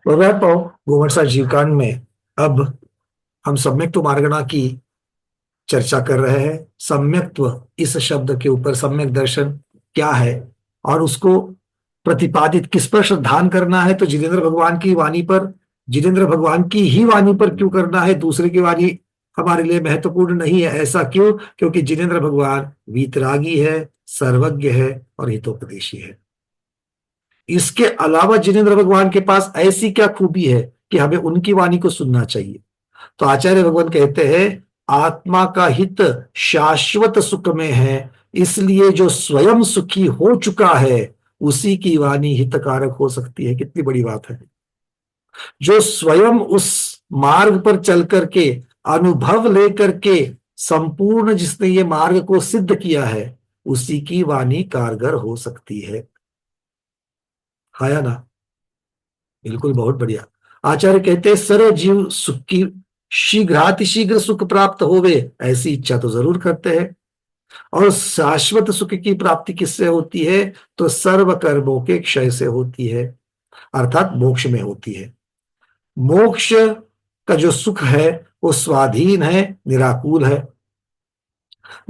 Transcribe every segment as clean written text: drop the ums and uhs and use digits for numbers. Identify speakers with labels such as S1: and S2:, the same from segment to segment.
S1: तो गोवत्सा जीवकांड में अब हम सम्यक्त्व मार्गणा की चर्चा कर रहे हैं। सम्यक्त्व इस शब्द के ऊपर सम्यक दर्शन क्या है और उसको प्रतिपादित किस पर श्रद्धान करना है, तो जितेंद्र भगवान की वाणी पर, जितेंद्र भगवान की ही वाणी पर क्यों करना है, दूसरे की वाणी हमारे लिए महत्वपूर्ण नहीं है। ऐसा क्यों? क्योंकि जितेंद्र भगवान वीतरागी है, सर्वज्ञ है और हितोपदेशी है। इसके अलावा जिनेन्द्र भगवान के पास ऐसी क्या खूबी है कि हमें उनकी वाणी को सुनना चाहिए? तो आचार्य भगवान कहते हैं, आत्मा का हित शाश्वत सुख में है, इसलिए जो स्वयं सुखी हो चुका है उसी की वाणी हितकारक हो सकती है। कितनी बड़ी बात है! जो स्वयं उस मार्ग पर चल करके, अनुभव लेकर के, संपूर्ण जिसने ये मार्ग को सिद्ध किया है, उसी की वाणी कारगर हो सकती है। आया ना? बिल्कुल, बहुत बढ़िया। आचार्य कहते हैं, सर्व जीव सुख की शीघ्रातिशीघ्र सुख प्राप्त होवे ऐसी इच्छा तो जरूर करते हैं। और शाश्वत सुख की प्राप्ति किससे होती है? तो सर्व कर्मों के क्षय से होती है, अर्थात मोक्ष में होती है। मोक्ष का जो सुख है वो स्वाधीन है, निराकुल है।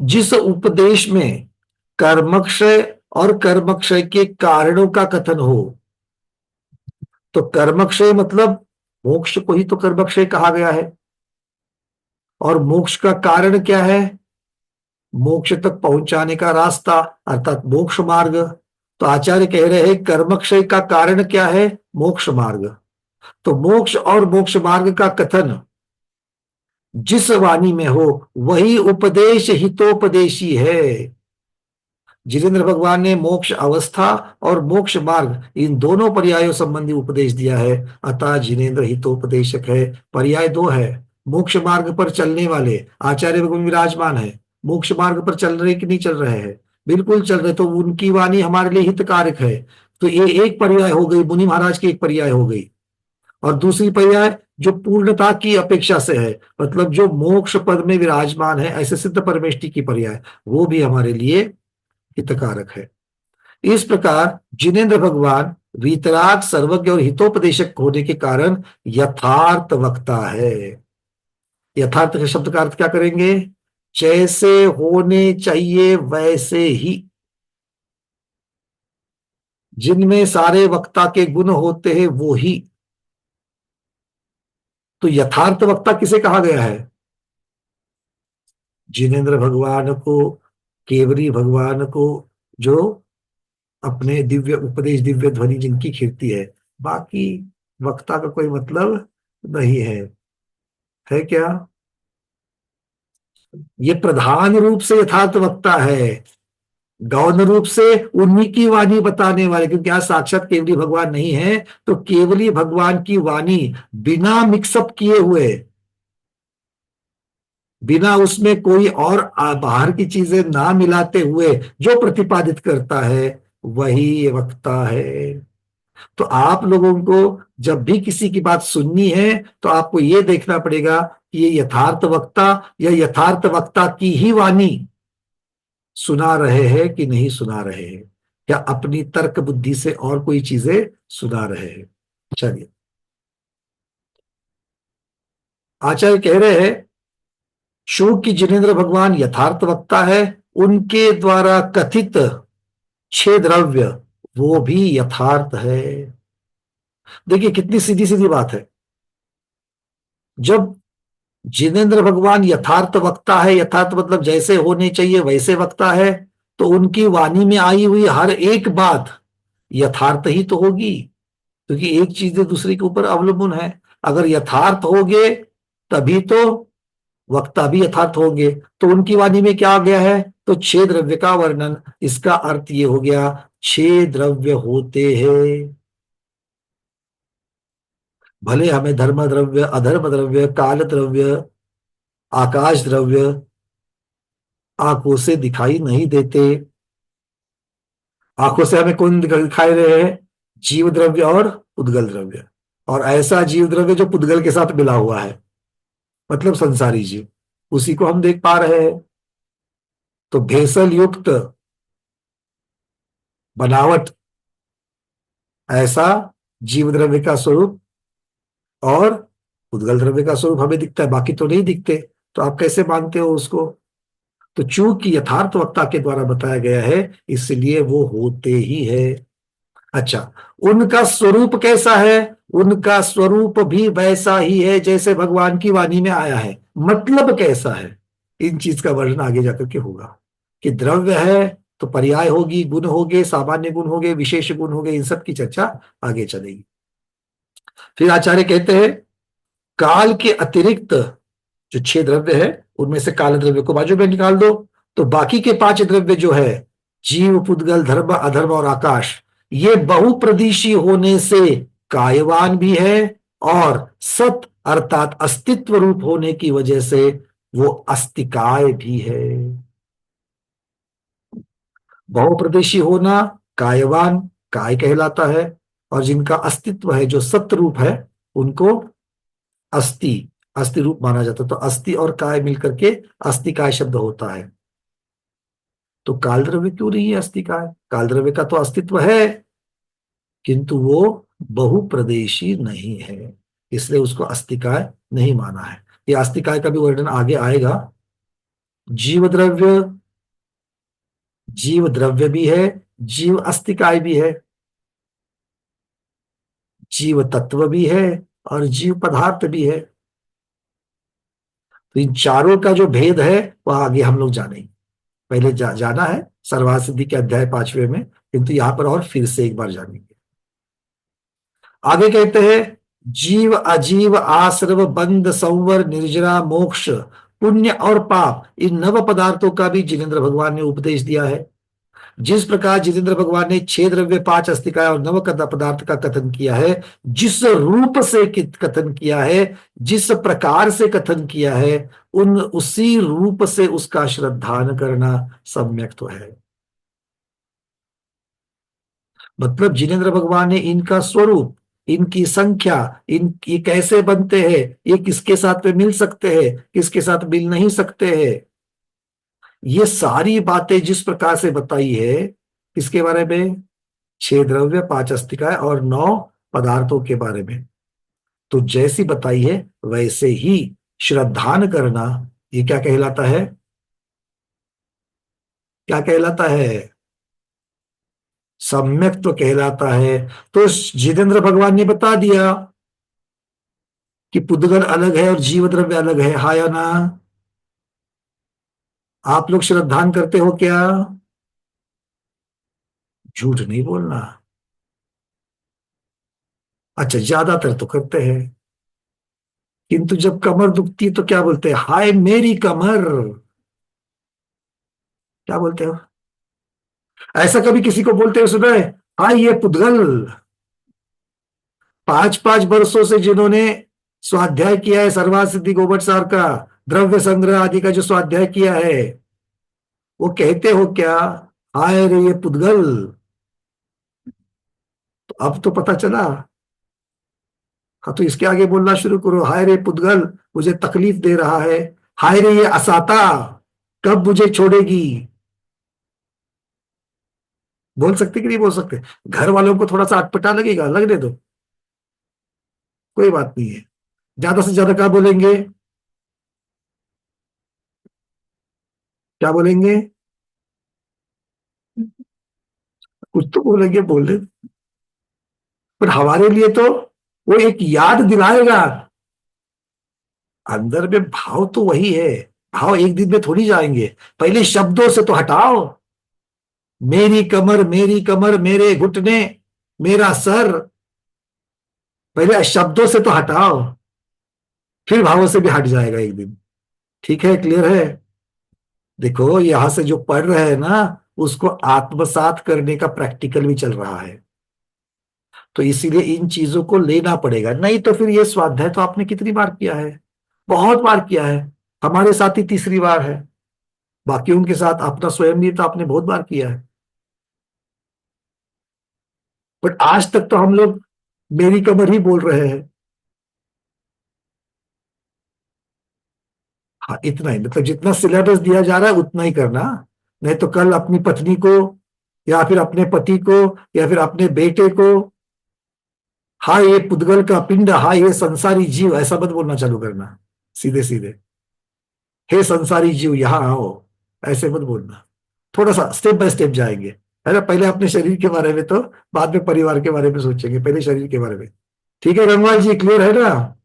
S1: जिस उपदेश में कर्मक्षय और कर्मक्षय के कारणों का कथन हो, तो कर्मक्षय मतलब मोक्ष को ही तो कर्मक्षय कहा गया है। और मोक्ष का कारण क्या है? मोक्ष तक पहुंचाने का रास्ता, अर्थात मोक्ष मार्ग। तो आचार्य कह रहे हैं, कर्मक्षय का कारण क्या है? मोक्ष मार्ग। तो मोक्ष और मोक्ष मार्ग का कथन जिस वाणी में हो वही उपदेश हितोपदेशी है। जितेंद्र भगवान ने मोक्ष अवस्था और मोक्ष मार्ग इन दोनों पर्यायों संबंधी उपदेश दिया है, अतः जिनेन्द्र हितोपदेशक है। पर्याय दो है। मोक्ष मार्ग पर चलने वाले आचार्य भगवान विराजमान है। मोक्ष मार्ग पर चल रहे कि नहीं चल रहे हैं? बिल्कुल चल रहे, तो उनकी वाणी हमारे लिए हितकारक है। तो ये एक पर्याय हो गई, मुनि महाराज की एक पर्याय हो गई। और दूसरी पर्याय जो पूर्णता की अपेक्षा से है, मतलब जो मोक्ष पद में विराजमान है, ऐसे सिद्ध परमेष्टि की पर्याय, वो भी हमारे लिए हितकारक है। इस प्रकार जिनेन्द्र भगवान वीतराग, सर्वज्ञ और हितोपदेशक होने के कारण यथार्थ वक्ता है। यथार्थ के शब्द का अर्थ क्या करेंगे? जैसे होने चाहिए वैसे ही, जिनमें सारे वक्ता के गुण होते हैं वो ही। तो यथार्थ वक्ता किसे कहा गया है? जिनेन्द्र भगवान को, केवरी भगवान को, जो अपने दिव्य उपदेश, दिव्य ध्वनि जिनकी खीर्ति है। बाकी वक्ता का कोई मतलब नहीं है क्या? ये प्रधान रूप से यथार्थ वक्ता है, गौण रूप से उन्हीं की वाणी बताने वाले, क्योंकि आज साक्षात केवली भगवान नहीं है, तो केवली भगवान की वाणी बिना मिक्सअप किए हुए, बिना उसमें कोई और बाहर की चीजें ना मिलाते हुए जो प्रतिपादित करता है वही वक्ता है। तो आप लोगों को जब भी किसी की बात सुननी है तो आपको यह देखना पड़ेगा कि ये यथार्थ वक्ता या यथार्थ वक्ता की ही वाणी सुना रहे हैं कि नहीं सुना रहे हैं, या अपनी तर्क बुद्धि से और कोई चीजें सुना रहे हैं। चलिए, आचार्य कह रहे हैं, शोक की जिनेन्द्र भगवान यथार्थ वक्ता है, उनके द्वारा कथित छह द्रव्य वो भी यथार्थ है। देखिए कितनी सीधी सीधी बात है। जब जिनेन्द्र भगवान यथार्थ वक्ता है, यथार्थ मतलब जैसे होने चाहिए वैसे वक्ता है, तो उनकी वाणी में आई हुई हर एक बात यथार्थ ही तो होगी, क्योंकि एक चीज दूसरे के ऊपर अवलंबन है। अगर यथार्थ होंगे तभी तो वक्ता भी यथार्थ होंगे। तो उनकी वाणी में क्या आ गया है? तो छह द्रव्य का वर्णन। इसका अर्थ ये हो गया, छह द्रव्य होते हैं। भले हमें धर्म द्रव्य, अधर्म द्रव्य, काल द्रव्य, आकाश द्रव्य आंखों से दिखाई नहीं देते। आंखों से हमें कौन दिखाई दे रहे हैं? जीव द्रव्य और पुद्गल द्रव्य। और ऐसा जीव द्रव्य जो पुद्गल के साथ मिला हुआ है, मतलब संसारी जीव, उसी को हम देख पा रहे हैं। तो भेसल युक्त बनावट, ऐसा जीव द्रव्य का स्वरूप और उद्गल द्रव्य का स्वरूप हमें दिखता है, बाकी तो नहीं दिखते, तो आप कैसे मानते हो उसको? तो चूंकि यथार्थवक्ता के द्वारा बताया गया है, इसलिए वो होते ही है। अच्छा, उनका स्वरूप कैसा है? उनका स्वरूप भी वैसा ही है जैसे भगवान की वाणी में आया है। मतलब कैसा है, इन चीज का वर्णन आगे जाकर के होगा। कि द्रव्य है तो पर्याय होगी, गुण होंगे, सामान्य गुण होंगे, विशेष गुण होंगे, इन सब की चर्चा आगे चलेगी। फिर आचार्य कहते हैं, काल के अतिरिक्त जो 6 द्रव्य है, उनमें से काल द्रव्य को बाजू में निकाल दो, तो बाकी के 5 द्रव्य जो है, जीव, पुद्गल, धर्म, अधर्म और आकाश, ये बहुप्रदेशी होने से कायवान भी है, और सत अर्थात अस्तित्व रूप होने की वजह से वो अस्तिकाय भी है। बहुप्रदेशी होना, कायवान, काय कहलाता है, और जिनका अस्तित्व है, जो सत्य रूप है, उनको अस्थि, अस्थि रूप माना जाता है। तो अस्थि और काय मिलकर के अस्थि काय शब्द होता है। तो काल द्रव्य क्यों नहीं है अस्थि काय? काल द्रव्य का तो अस्तित्व है, किंतु वो बहुप्रदेशी नहीं है, इसलिए उसको अस्थि काय नहीं माना है। ये अस्थि काय का भी वर्णन आगे आएगा। जीव द्रव्य, जीव द्रव्य भी है, जीव अस्थि काय भी है, जीव तत्व भी है, और जीव पदार्थ भी है। तो इन चारों का जो भेद है वह आगे हम लोग जानेंगे। पहले जाना है सर्वहार सिद्धि के अध्याय 5वें में, किंतु यहां पर और फिर से एक बार जानेंगे। आगे कहते हैं, जीव अजीव आश्रव बंध संवर निर्जरा मोक्ष पुण्य और पाप, इन नव पदार्थों का भी जिनेन्द्र भगवान ने उपदेश दिया है। जिस प्रकार जितेंद्र भगवान ने 6 द्रव्य 5 अस्तिकाय और 9 पदार्थ का कथन किया है, जिस रूप से कथन किया है, जिस प्रकार से कथन किया है, उन उसी रूप से उसका श्रद्धान करना सम्यक तो है। मतलब जिनेन्द्र भगवान ने इनका स्वरूप, इनकी संख्या, ये कैसे बनते हैं, ये किसके साथ में मिल सकते हैं, किसके साथ मिल नहीं सकते हैं, ये सारी बातें जिस प्रकार से बताई है, किसके बारे में? 6 द्रव्य 5 अस्तिकाय और 9 पदार्थों के बारे में। तो जैसी बताई है वैसे ही श्रद्धान करना, ये क्या कहलाता है? क्या कहलाता है? सम्यक तो कहलाता है। तो जितेंद्र भगवान ने बता दिया कि पुद्गल अलग है और जीव द्रव्य अलग है, हा या ना? आप लोग श्रद्धान करते हो क्या? झूठ नहीं बोलना। अच्छा, ज्यादातर तो करते हैं, किंतु जब कमर दुखती है तो क्या बोलते हैं? हाय मेरी कमर। क्या बोलते हो? ऐसा कभी किसी को बोलते हुए सुना है? हाय ये पुद्गल। 5-5 वर्षों से जिन्होंने स्वाध्याय किया है सर्वार्थ सिद्धि गोबर सार का, द्रव्य संग्रह आदि का जो स्वाध्याय किया है, वो कहते हो क्या हाय रे ये पुद्गल? तो अब तो पता चला। हाँ, तो इसके आगे बोलना शुरू करो, हाय रे पुद्गल मुझे तकलीफ दे रहा है, हाय रे ये असाता कब मुझे छोड़ेगी। बोल सकते कि नहीं बोल सकते? घर वालों को थोड़ा सा अटपटा लगेगा, लगने दो, कोई बात नहीं है। ज्यादा से ज्यादा क्या बोलेंगे? क्या बोलेंगे? कुछ तो बोलेंगे, बोल। पर हमारे लिए तो वो एक याद दिलाएगा। अंदर में भाव तो वही है, भाव एक दिन में थोड़ी जाएंगे। पहले शब्दों से तो हटाओ, मेरी कमर मेरे घुटने मेरा सर, पहले शब्दों से तो हटाओ, फिर भावों से भी हट जाएगा एक दिन। ठीक है, क्लियर है? देखो यहां से जो पढ़ रहे हैं ना, उसको आत्मसात करने का प्रैक्टिकल भी चल रहा है, तो इसीलिए इन चीजों को लेना पड़ेगा। नहीं तो फिर ये स्वाध्याय तो आपने कितनी बार किया है? बहुत बार किया है। हमारे साथ ही तीसरी बार है, बाकी उनके साथ अपना स्वयं भी तो आपने बहुत बार किया है। बट आज तक तो हम लोग मेरी कमर ही बोल रहे हैं। हाँ, इतना ही, मतलब जितना सिलेबस दिया जा रहा है उतना ही करना। नहीं तो कल अपनी पत्नी को, या फिर अपने पति को, या फिर अपने बेटे को हाँ ये पुद्गल का पिंड, हाँ ये संसारी जीव, ऐसा मत बोलना चालू करना सीधे सीधे। हे संसारी जीव यहाँ आओ, ऐसे मत बोलना। थोड़ा सा स्टेप बाय स्टेप जाएंगे, है ना। पहले अपने शरीर के बारे में, तो बाद में परिवार के बारे में सोचेंगे, पहले शरीर के बारे में। ठीक है गंगवार जी, क्लियर है ना।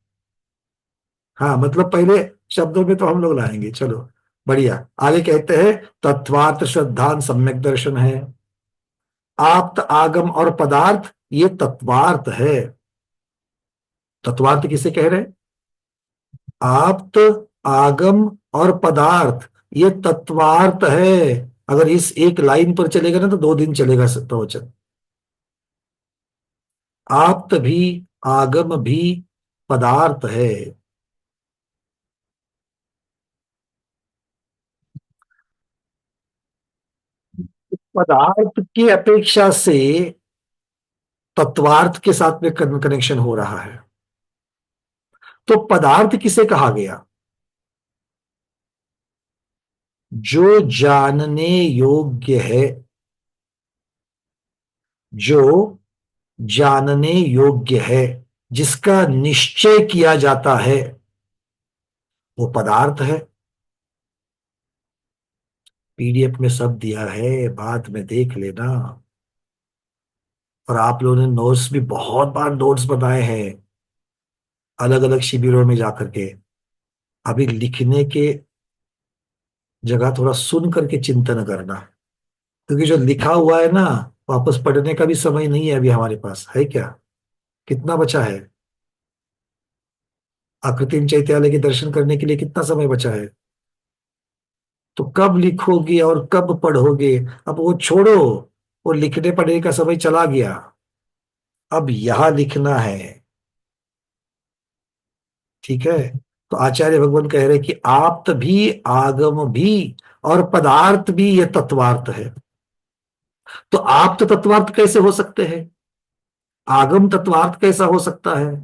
S1: हाँ मतलब पहले शब्दों में तो हम लोग लाएंगे, चलो बढ़िया। आगे कहते हैं तत्वार्थ श्रद्धान सम्यक दर्शन है। आप्त आगम और पदार्थ ये तत्वार्थ है। तत्वार्थ किसे कह रहे हैं? आप्त आगम और पदार्थ ये तत्वार्थ है। अगर इस एक लाइन पर चलेगा ना तो 2 दिन चलेगा प्रवचन। आप्त भी, आगम भी पदार्थ है। पदार्थ की अपेक्षा से तत्वार्थ के साथ में कनेक्शन हो रहा है। तो पदार्थ किसे कहा गया? जो जानने योग्य है, जो जानने योग्य है, जिसका निश्चय किया जाता है, वो पदार्थ है। पीडीएफ में सब दिया है, बाद में देख लेना। और आप लोगों ने नोट्स भी बहुत बार नोट्स बनाए हैं, अलग अलग शिविरों में जाकर के। अभी लिखने के जगह थोड़ा सुन करके चिंतन करना, क्योंकि जो लिखा हुआ है ना, वापस पढ़ने का भी समय नहीं है अभी हमारे पास, है क्या? कितना बचा है? आकृतिम चैत्यालय के दर्शन करने के लिए कितना समय बचा है? तो कब लिखोगे और कब पढ़ोगे? अब वो छोड़ो, वो लिखने पढ़ने का समय चला गया। अब यहां लिखना है। ठीक है। तो आचार्य भगवान कह रहे कि आप्त भी, आगम भी और पदार्थ भी ये तत्वार्थ है। तो आप्त तत्वार्थ कैसे हो सकते हैं? आगम तत्वार्थ कैसा हो सकता है?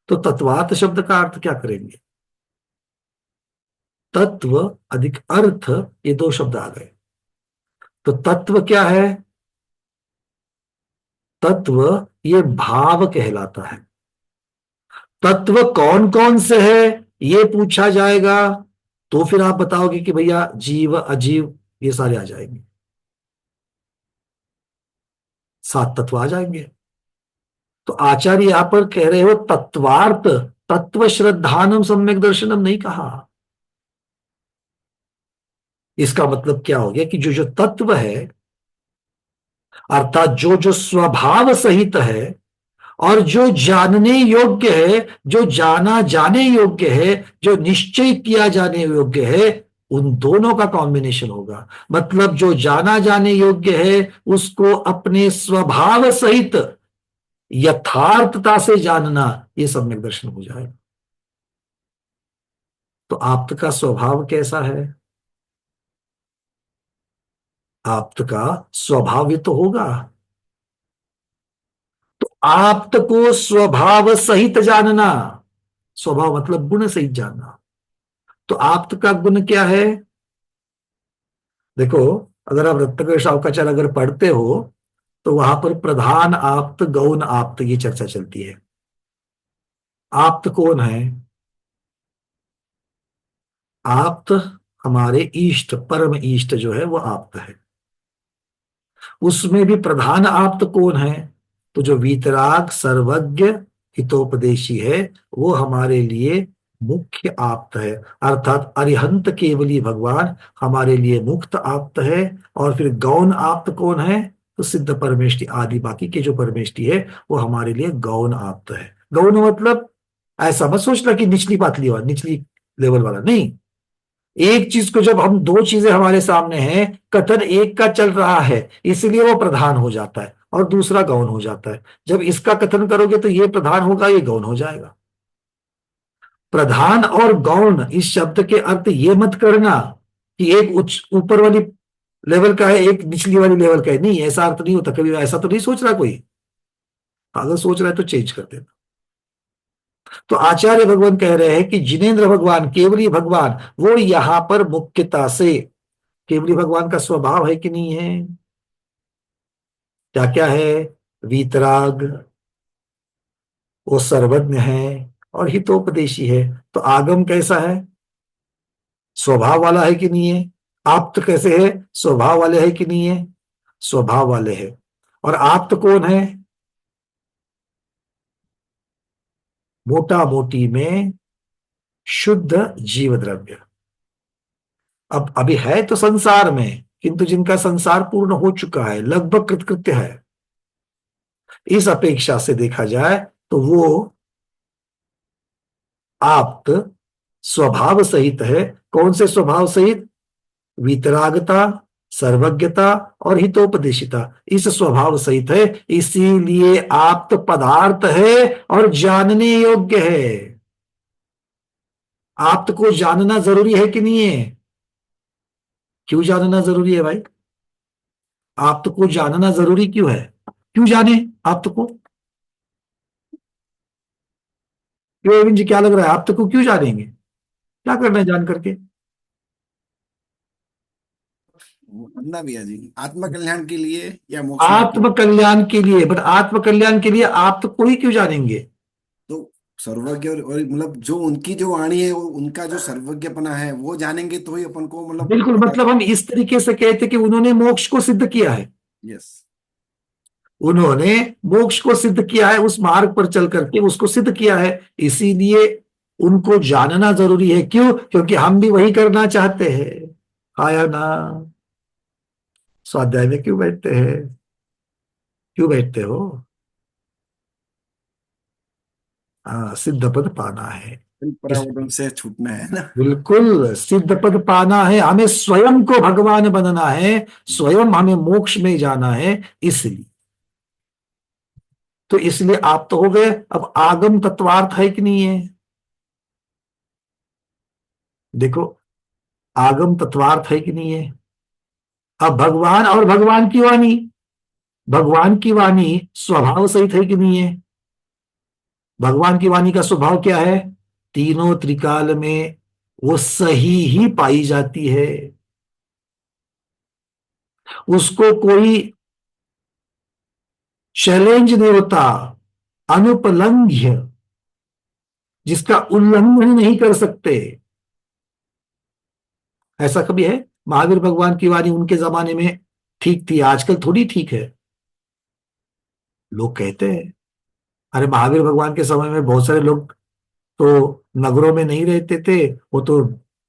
S1: तो तत्वार्थ शब्द का अर्थ क्या करेंगे? तत्व अधिक अर्थ, ये 2 शब्द आ गए। तो तत्व क्या है? तत्व ये भाव कहलाता है। तत्व कौन कौन से है ये पूछा जाएगा, तो फिर आप बताओगे कि भैया जीव अजीव ये सारे आ जाएंगे, 7 तत्व आ जाएंगे। तो आचार्य यहां पर कह रहे हो तत्वार्थ, तत्व श्रद्धानम सम्यक दर्शनम नहीं कहा। इसका मतलब क्या हो गया कि जो जो तत्व है, अर्थात जो जो स्वभाव सहित है, और जो जानने योग्य है, जो जाना जाने योग्य है, जो निश्चय किया जाने योग्य है, उन दोनों का कॉम्बिनेशन होगा। मतलब जो जाना जाने योग्य है उसको अपने स्वभाव सहित यथार्थता से जानना, ये सम्यक दर्शन हो जाएगा। तो आपका स्वभाव कैसा है? आपका स्वभाव ये तो होगा। तो आप को स्वभाव सहित जानना, स्वभाव मतलब गुण सहित जानना। तो आप का गुण क्या है? देखो, अगर आप रत्नकर शावकाचार्य अगर पढ़ते हो तो वहां पर प्रधान आप्त, गौण आप्त, ये चर्चा चलती है। आप्त कौन है? आप्त हमारे इष्ट, परम इष्ट जो है वो आप्त है। उसमें भी प्रधान आप्त कौन है? तो जो वीतराग सर्वज्ञ हितोपदेशी है, वो हमारे लिए मुख्य आप्त है। अर्थात अरिहंत केवली भगवान हमारे लिए मुक्त आप्त है। और फिर गौण आप्त कौन है? तो सिद्ध परमेष्टि आदि बाकी के जो परमेष्टि है वो हमारे लिए गौण आप्त है। गौण मतलब ऐसा मत सोचना कि निचली पातली वाला, निचली लेवल वाला नहीं। एक चीज को जब हम, 2 चीजें हमारे सामने हैं, कथन एक का चल रहा है, इसलिए वो प्रधान हो जाता है और दूसरा गौण हो जाता है। जब इसका कथन करोगे तो ये प्रधान होगा, ये गौण हो जाएगा। प्रधान और गौण इस शब्द के अर्थ ये मत करना कि एक उच्च ऊपर वाली लेवल का है, एक निचली वाली लेवल का है। नहीं, ऐसा अर्थ नहीं होता कभी, ऐसा तो नहीं सोच रहा कोई। अगर सोच रहा है तो चेंज कर देना। तो आचार्य भगवान कह रहे हैं कि जिनेन्द्र भगवान, केवली भगवान, वो यहां पर मुख्यता से, केवली भगवान का स्वभाव है कि नहीं है? क्या क्या है? वीतराग, वो सर्वज्ञ है और हितोपदेशी है। तो आगम कैसा है? स्वभाव वाला है कि नहीं है? आप्त कैसे है? स्वभाव वाले है कि नहीं है? स्वभाव वाले है। और आप्त कौन है? मोटा मोटी में शुद्ध जीव द्रव्य। अब अभी है तो संसार में, किंतु जिनका संसार पूर्ण हो चुका है, लगभग कृतकृत्य है, इस अपेक्षा से देखा जाए तो वो आप्त स्वभाव सहित है। कौन से स्वभाव सहित? वितरागता, सर्वज्ञता और हितोपदेशिता, इस स्वभाव सहित है। इसीलिए आप्त पदार्थ है और जानने योग्य है। आप्त को जानना जरूरी है कि नहीं है? क्यों जानना जरूरी है भाई? आप्त को जानना जरूरी क्यों है? क्यों जाने आप्त को? क्यों अरविंद जी, क्या लग रहा है? आप्त को क्यों जानेंगे? क्या करना है जान करके?
S2: अन्ना भैया जी, आत्म कल्याण के लिए या मोक्ष मार्ग?
S1: आत्म कल्याण के लिए। बट आत्म कल्याण के लिए आप्त को ही क्यों जानेंगे?
S2: तो सर्वज्ञ और मतलब जो उनकी जो वाणी है, वो उनका जो सर्वज्ञपना है वो जानेंगे तो ही अपन को मतलब
S1: बिल्कुल,
S2: पता।
S1: मतलब हम इस तरीके से कहते कि उन्होंने मोक्ष को सिद्ध किया है।
S2: यस।
S1: उन्होंने मोक्ष को सिद्ध किया है, उस मार्ग पर चल करके उसको सिद्ध किया है। इसीलिए उनको जानना जरूरी है। क्यों? क्योंकि हम भी वही करना चाहते हैं। आया ना? स्वाध्याय में क्यों बैठते हैं? क्यों बैठते हो? हाँ, सिद्ध पद पाना है। इस
S2: परावर्तन से छूटना है ना।
S1: बिल्कुल सिद्ध पद पाना है, हमें स्वयं को भगवान बनना है, स्वयं हमें मोक्ष में जाना है। इसलिए तो इसलिए आप तो हो गए। अब आगम तत्वार्थ है कि नहीं है? देखो, आगम तत्वार्थ है कि नहीं है? अब भगवान और भगवान की वाणी, भगवान की वाणी स्वभाव सहित है कि नहीं है? भगवान की वाणी का स्वभाव क्या है? तीनों त्रिकाल में वो सही ही पाई जाती है। उसको कोई चैलेंज नहीं होता, अनुपलंघ्य, जिसका उल्लंघन नहीं कर सकते। ऐसा कभी है? महावीर भगवान की वाणी उनके जमाने में ठीक थी, आजकल थोड़ी ठीक है। लोग कहते हैं, अरे महावीर भगवान के समय में बहुत सारे लोग तो नगरों में नहीं रहते थे, वो तो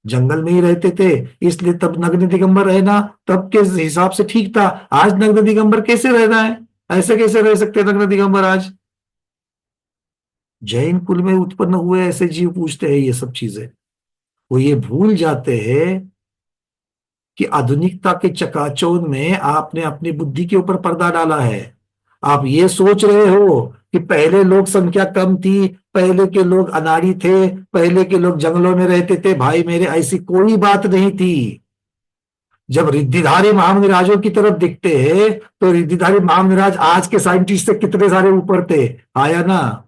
S1: जंगल में ही रहते थे, इसलिए तब नग्न दिगंबर रहना तब के हिसाब से ठीक था। आज नग्न दिगंबर कैसे रहना है? ऐसे कैसे रह सकते हैं नग्न दिगंबर आज? जैन कुल में उत्पन्न हुए ऐसे जीव पूछते हैं ये सब चीजें। वो ये भूल जाते हैं कि आधुनिकता के चकाचौंध में आपने अपनी बुद्धि के ऊपर पर्दा डाला है। आप ये सोच रहे हो कि पहले लोग संख्या कम थी, पहले के लोग अनाड़ी थे, पहले के लोग जंगलों में रहते थे। भाई मेरे, ऐसी कोई बात नहीं थी। जब रिद्धिधारी महामुनिराजों की तरफ दिखते हैं तो रिद्धिधारी महामुनिराज आज के साइंटिस्ट से कितने सारे ऊपर थे। आया ना?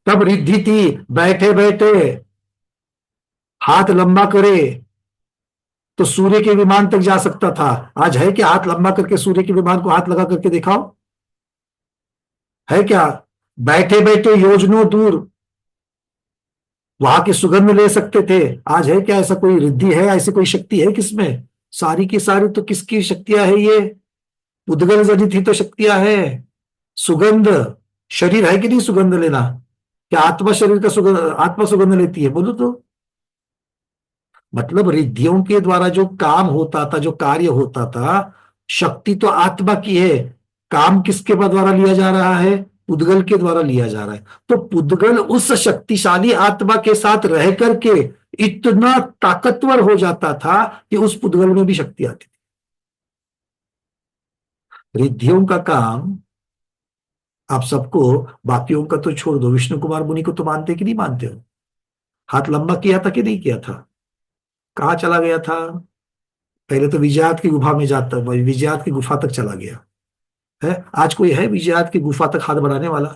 S1: तब रिद्धि थी, बैठे बैठे हाथ लंबा करे तो सूर्य के विमान तक जा सकता था। आज है क्या? हाथ लंबा करके सूर्य के विमान को हाथ लगा करके दिखाओ, है क्या? बैठे बैठे योजनों दूर वहां की सुगंध ले सकते थे। आज है क्या? ऐसा कोई रिद्धि है? ऐसी कोई शक्ति है किसमें? सारी की सारी तो किसकी शक्तियां है ये? उद्गल जनित ही तो शक्तियां है। सुगंध, शरीर है कि नहीं सुगंध लेना? क्या आत्मा शरीर का सुगंध, आत्मा सुगंध लेती है? बोलो तो। मतलब रिद्धियों के द्वारा जो काम होता था, जो कार्य होता था, शक्ति तो आत्मा की है। काम किसके द्वारा लिया जा रहा है? पुद्गल के द्वारा लिया जा रहा है। तो पुद्गल उस शक्तिशाली आत्मा के साथ रह करके इतना ताकतवर हो जाता था कि उस पुद्गल में भी शक्ति आती थी। रिद्धियों का काम आप सबको, बाकियों का तो छोड़ दो, विष्णु कुमार मुनि को तो मानते कि नहीं मानते हो? हाथ लंबा किया था कि नहीं किया था? कहाँ चला गया था? पहले तो विजयात की गुफा में जाता, विजयात की गुफा तक चला गया है। आज कोई है विजयात की गुफा तक हाथ बढ़ाने वाला?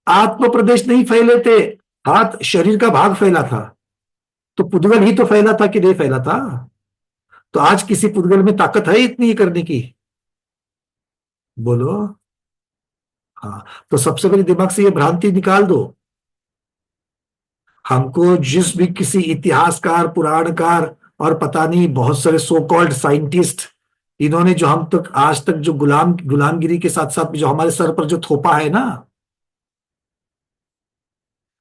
S1: आत्म प्रदेश नहीं फैले थे, हाथ शरीर का भाग फैला था। तो पुद्गल ही तो फैला था कि नहीं फैला था? तो आज किसी पुद्गल में ताकत है इतनी करने की? बोलो। हाँ, तो सबसे पहले दिमाग से ये भ्रांति निकाल दो। हमको जिस भी किसी इतिहासकार, पुराणकार और पता नहीं बहुत सारे सो कॉल्ड साइंटिस्ट, इन्होंने जो हम तक आज तक जो गुलामगिरी के साथ साथ जो हमारे सर पर जो थोपा है ना,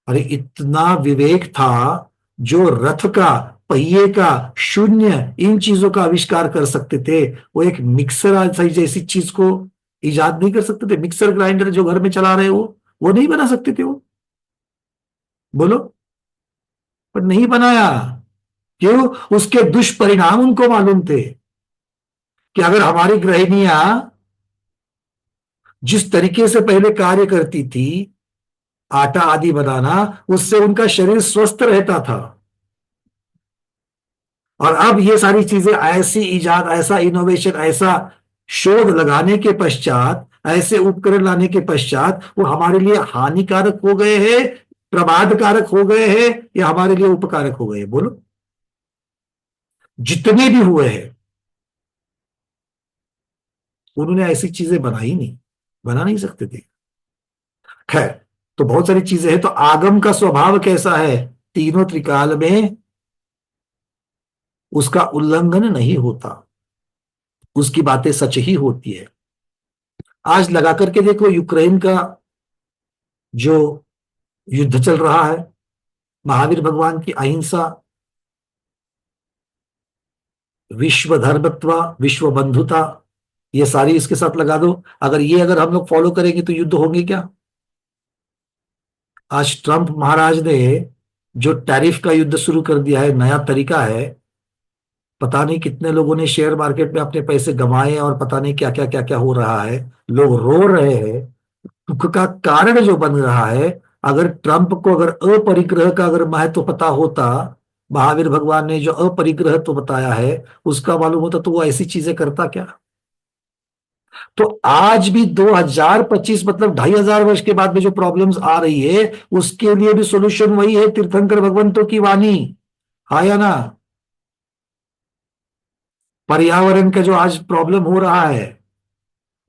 S1: अरे इतना विवेक था। जो रथ का पहिए का शून्य इन चीजों का आविष्कार कर सकते थे, वो एक मिक्सर जैसी चीज को इजाद नहीं कर सकते थे। मिक्सर ग्राइंडर जो घर में चला रहे हो, वो नहीं बना सकते थे वो? बोलो। पर नहीं बनाया। क्यों? उसके दुष्परिणाम उनको मालूम थे कि अगर हमारी गृहिणियां जिस तरीके से पहले कार्य करती थी, आटा आदि बनाना, उससे उनका शरीर स्वस्थ रहता था। और अब ये सारी चीजें, ऐसी इजाद, ऐसा इनोवेशन, ऐसा शोध लगाने के पश्चात, ऐसे उपकरण लाने के पश्चात, वो हमारे लिए हानिकारक हो गए हैं, प्रमादकारक हो गए हैं, या हमारे लिए उपकारक हो गए हैं? बोलो। जितने भी हुए हैं, उन्होंने ऐसी चीजें बनाई नहीं, बना नहीं सकते थे। खैर, तो बहुत सारी चीजें हैं। तो आगम का स्वभाव कैसा है? तीनों त्रिकाल में उसका उल्लंघन नहीं होता, उसकी बातें सच ही होती है। आज लगा करके देखो, यूक्रेन का जो युद्ध चल रहा है, महावीर भगवान की अहिंसा, विश्व धर्मत्व, विश्व बंधुता, ये सारी इसके साथ लगा दो। अगर हम लोग फॉलो करेंगे तो युद्ध होंगे क्या? आज ट्रंप महाराज ने जो टैरिफ का युद्ध शुरू कर दिया है, नया तरीका है, पता नहीं कितने लोगों ने शेयर मार्केट में अपने पैसे गंवाए, और पता नहीं क्या क्या क्या क्या हो रहा है। लोग रो रहे हैं। दुख का कारण जो बन रहा है, अगर ट्रंप को अगर अपरिग्रह का अगर महत्व पता होता, महावीर भगवान ने जो अपरिग्रह तो बताया है उसका मालूम होता, तो वो ऐसी चीजें करता क्या? तो आज भी 2025, मतलब 2500 वर्ष के बाद में जो प्रॉब्लम्स आ रही है, उसके लिए भी सॉल्यूशन वही है, तीर्थंकर भगवंतों की वाणी। हाँ या ना? पर्यावरण का जो आज प्रॉब्लम हो रहा है,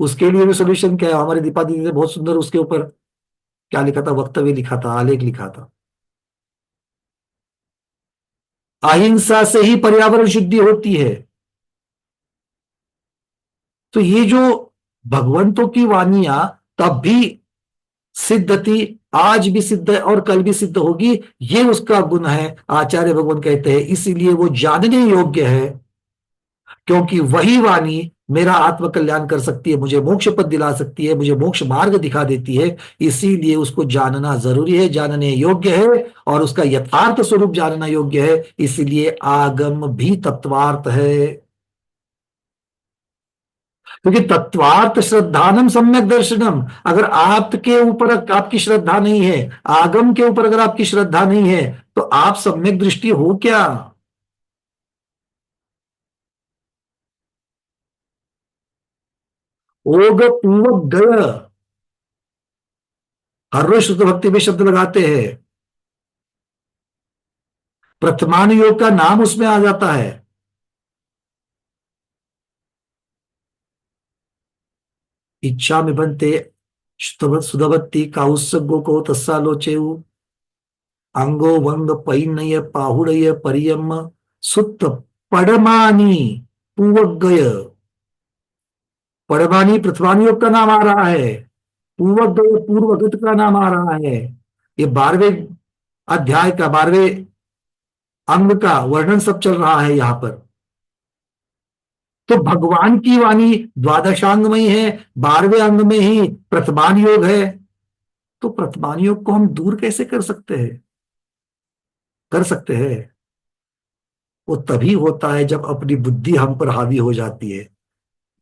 S1: उसके लिए भी सॉल्यूशन क्या है? हमारी दीपा दीदी ने बहुत सुंदर उसके ऊपर क्या लिखा था, वक्तव्य लिखा था, आलेख लिखा था। अहिंसा से ही पर्यावरण शुद्धि होती है। तो ये जो भगवंतों की वाणियां तब भी सिद्ध थी, आज भी सिद्ध है, और कल भी सिद्ध होगी। ये उसका गुण है। आचार्य भगवान कहते हैं इसीलिए वो जानने योग्य है, क्योंकि वही वाणी मेरा आत्म कल्याण कर सकती है, मुझे मोक्ष पद दिला सकती है, मुझे मोक्ष मार्ग दिखा देती है। इसीलिए उसको जानना जरूरी है, जानने योग्य है, और उसका यथार्थ स्वरूप जानना योग्य है। इसीलिए आगम भी तत्वार्थ है। क्योंकि तत्वार्थ श्रद्धानम सम्यक दर्शनम। अगर आपके ऊपर आपकी श्रद्धा नहीं है, आगम के ऊपर अगर आपकी श्रद्धा नहीं है, तो आप सम्यक दृष्टि हो क्या? ओग पूर्वक गय, हर रोज शुद्ध भक्ति में शब्द लगाते हैं। प्रथमान योग का नाम उसमें आ जाता है। इच्छा में बनते सुधवत्ती काउत्सगो को तस्सालोचेऊ, अंगो वंग पैन्नय पाहुड़य परियम सुत पड़मानी पूवक गय। पड़मानी प्रथमान योग का नाम आ रहा है, पूवक गय पूर्वगत का नाम आ रहा है। ये 12वें अध्याय का 12वें अंग का वर्णन सब चल रहा है यहां पर। तो भगवान की वाणी द्वादशांग में ही है, 12वें अंग में ही प्रथमान योग है। तो प्रथमान योग को हम दूर कैसे कर सकते हैं? कर सकते हैं। वो तभी होता है जब अपनी बुद्धि हम पर हावी हो जाती है।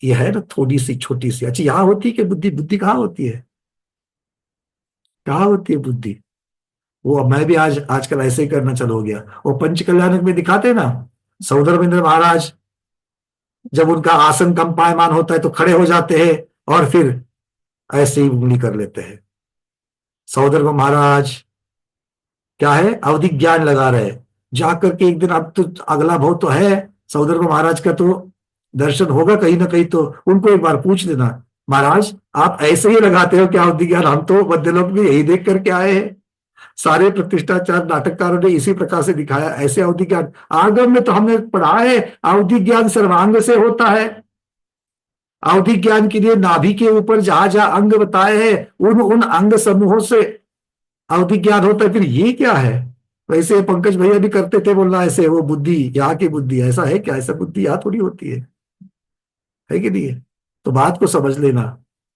S1: ये है ना थोड़ी सी छोटी सी, अच्छा यहां होती है कि बुद्धि, बुद्धि कहाँ होती है? कहाँ होती है बुद्धि? वो मैं भी आजकल ऐसे ही करना चालू हो गया। वो पंचकल्याणक में दिखाते हैं ना, सौधर्मेंद्र महाराज जब उनका आसन कंपायमान होता है तो खड़े हो जाते हैं, और फिर ऐसे ही उंगली कर लेते हैं। सौधर्म महाराज क्या है, अवधि ज्ञान लगा रहे हैं। जाकर के एक दिन, अब तो अगला भाव तो है, सौधर्म महाराज का तो दर्शन होगा कहीं ना कहीं, तो उनको एक बार पूछ लेना, महाराज आप ऐसे ही लगाते हो क्या अवधि ज्ञान? हम तो मध्यलोक में यही देख करके आए हैं। सारे प्रतिष्ठाचार नाटककारों ने इसी प्रकार से दिखाया, ऐसे अवधि ज्ञान। आगम में तो हमने पढ़ा है अवधि ज्ञान सर्वांग से होता है। अवधि ज्ञान के लिए नाभि के ऊपर जहां जहां अंग बताए हैं उन उन अंग समूहों से अवधि ज्ञान होता है। फिर ये क्या है? वैसे पंकज भैया भी करते थे बोलना ऐसे, वो बुद्धि यहाँ की बुद्धि, ऐसा है क्या? ऐसा बुद्धि यहाँ थोड़ी होती है कि नहीं है? तो बात को समझ लेना।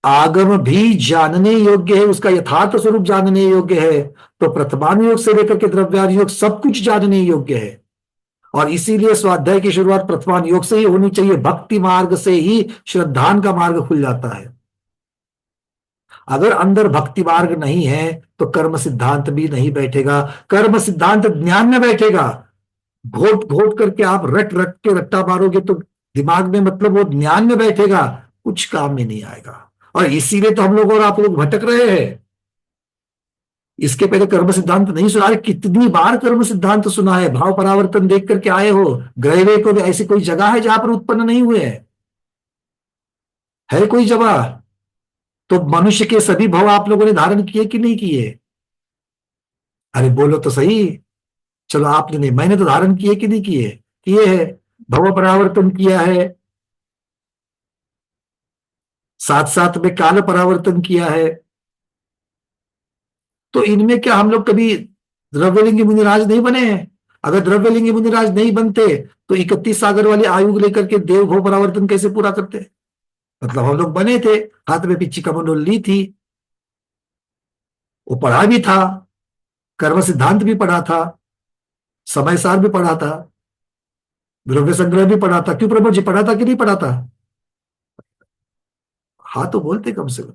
S1: आगम भी जानने योग्य है, उसका यथार्थ स्वरूप जानने योग्य है। तो प्रथमान योग से लेकर के द्रव्यान योग सब कुछ जानने योग्य है। और इसीलिए स्वाध्याय की शुरुआत प्रथमान योग से ही होनी चाहिए। भक्ति मार्ग से ही श्रद्धान का मार्ग खुल जाता है। अगर अंदर भक्ति मार्ग नहीं है तो कर्म सिद्धांत भी नहीं बैठेगा। कर्म सिद्धांत ज्ञान में बैठेगा। घोट घोट करके आप रट रट के रट्टा मारोगे तो दिमाग में, मतलब वो ज्ञान में बैठेगा, कुछ काम में नहीं आएगा। और इसीलिए तो हम लोग और आप लोग भटक रहे हैं। इसके पहले कर्म सिद्धांत नहीं सुना? अरे कितनी बार कर्म सिद्धांत सुना है, भाव परावर्तन देख करके आए हो। ग्रहवे को भी ऐसी कोई जगह है जहां पर उत्पन्न नहीं हुए हैं? है कोई जगह? तो मनुष्य के सभी भाव आप लोगों ने धारण किए कि नहीं किए? अरे बोलो तो सही। चलो आपने नहीं, मैंने तो धारण किए कि नहीं किए? किए है। भव परावर्तन किया है, साथ साथ में काल परावर्तन किया है। तो इनमें क्या हम लोग कभी द्रव्यलिंगी मुनिराज नहीं बने हैं? अगर द्रव्यलिंगी मुनिराज नहीं बनते तो 31 सागर वाले आयु लेकर के देव भव परावर्तन कैसे पूरा करते? मतलब हम लोग बने थे, हाथ में पिच्ची कमंडल ली थी, वो पढ़ा भी था, कर्म सिद्धांत भी पढ़ा था, समय सार भी पढ़ा था, द्रव्य संग्रह भी पढ़ा था। क्यों प्रभु जी, पढ़ा था कि नहीं पढ़ा था? हाँ तो बोलते कम से कम।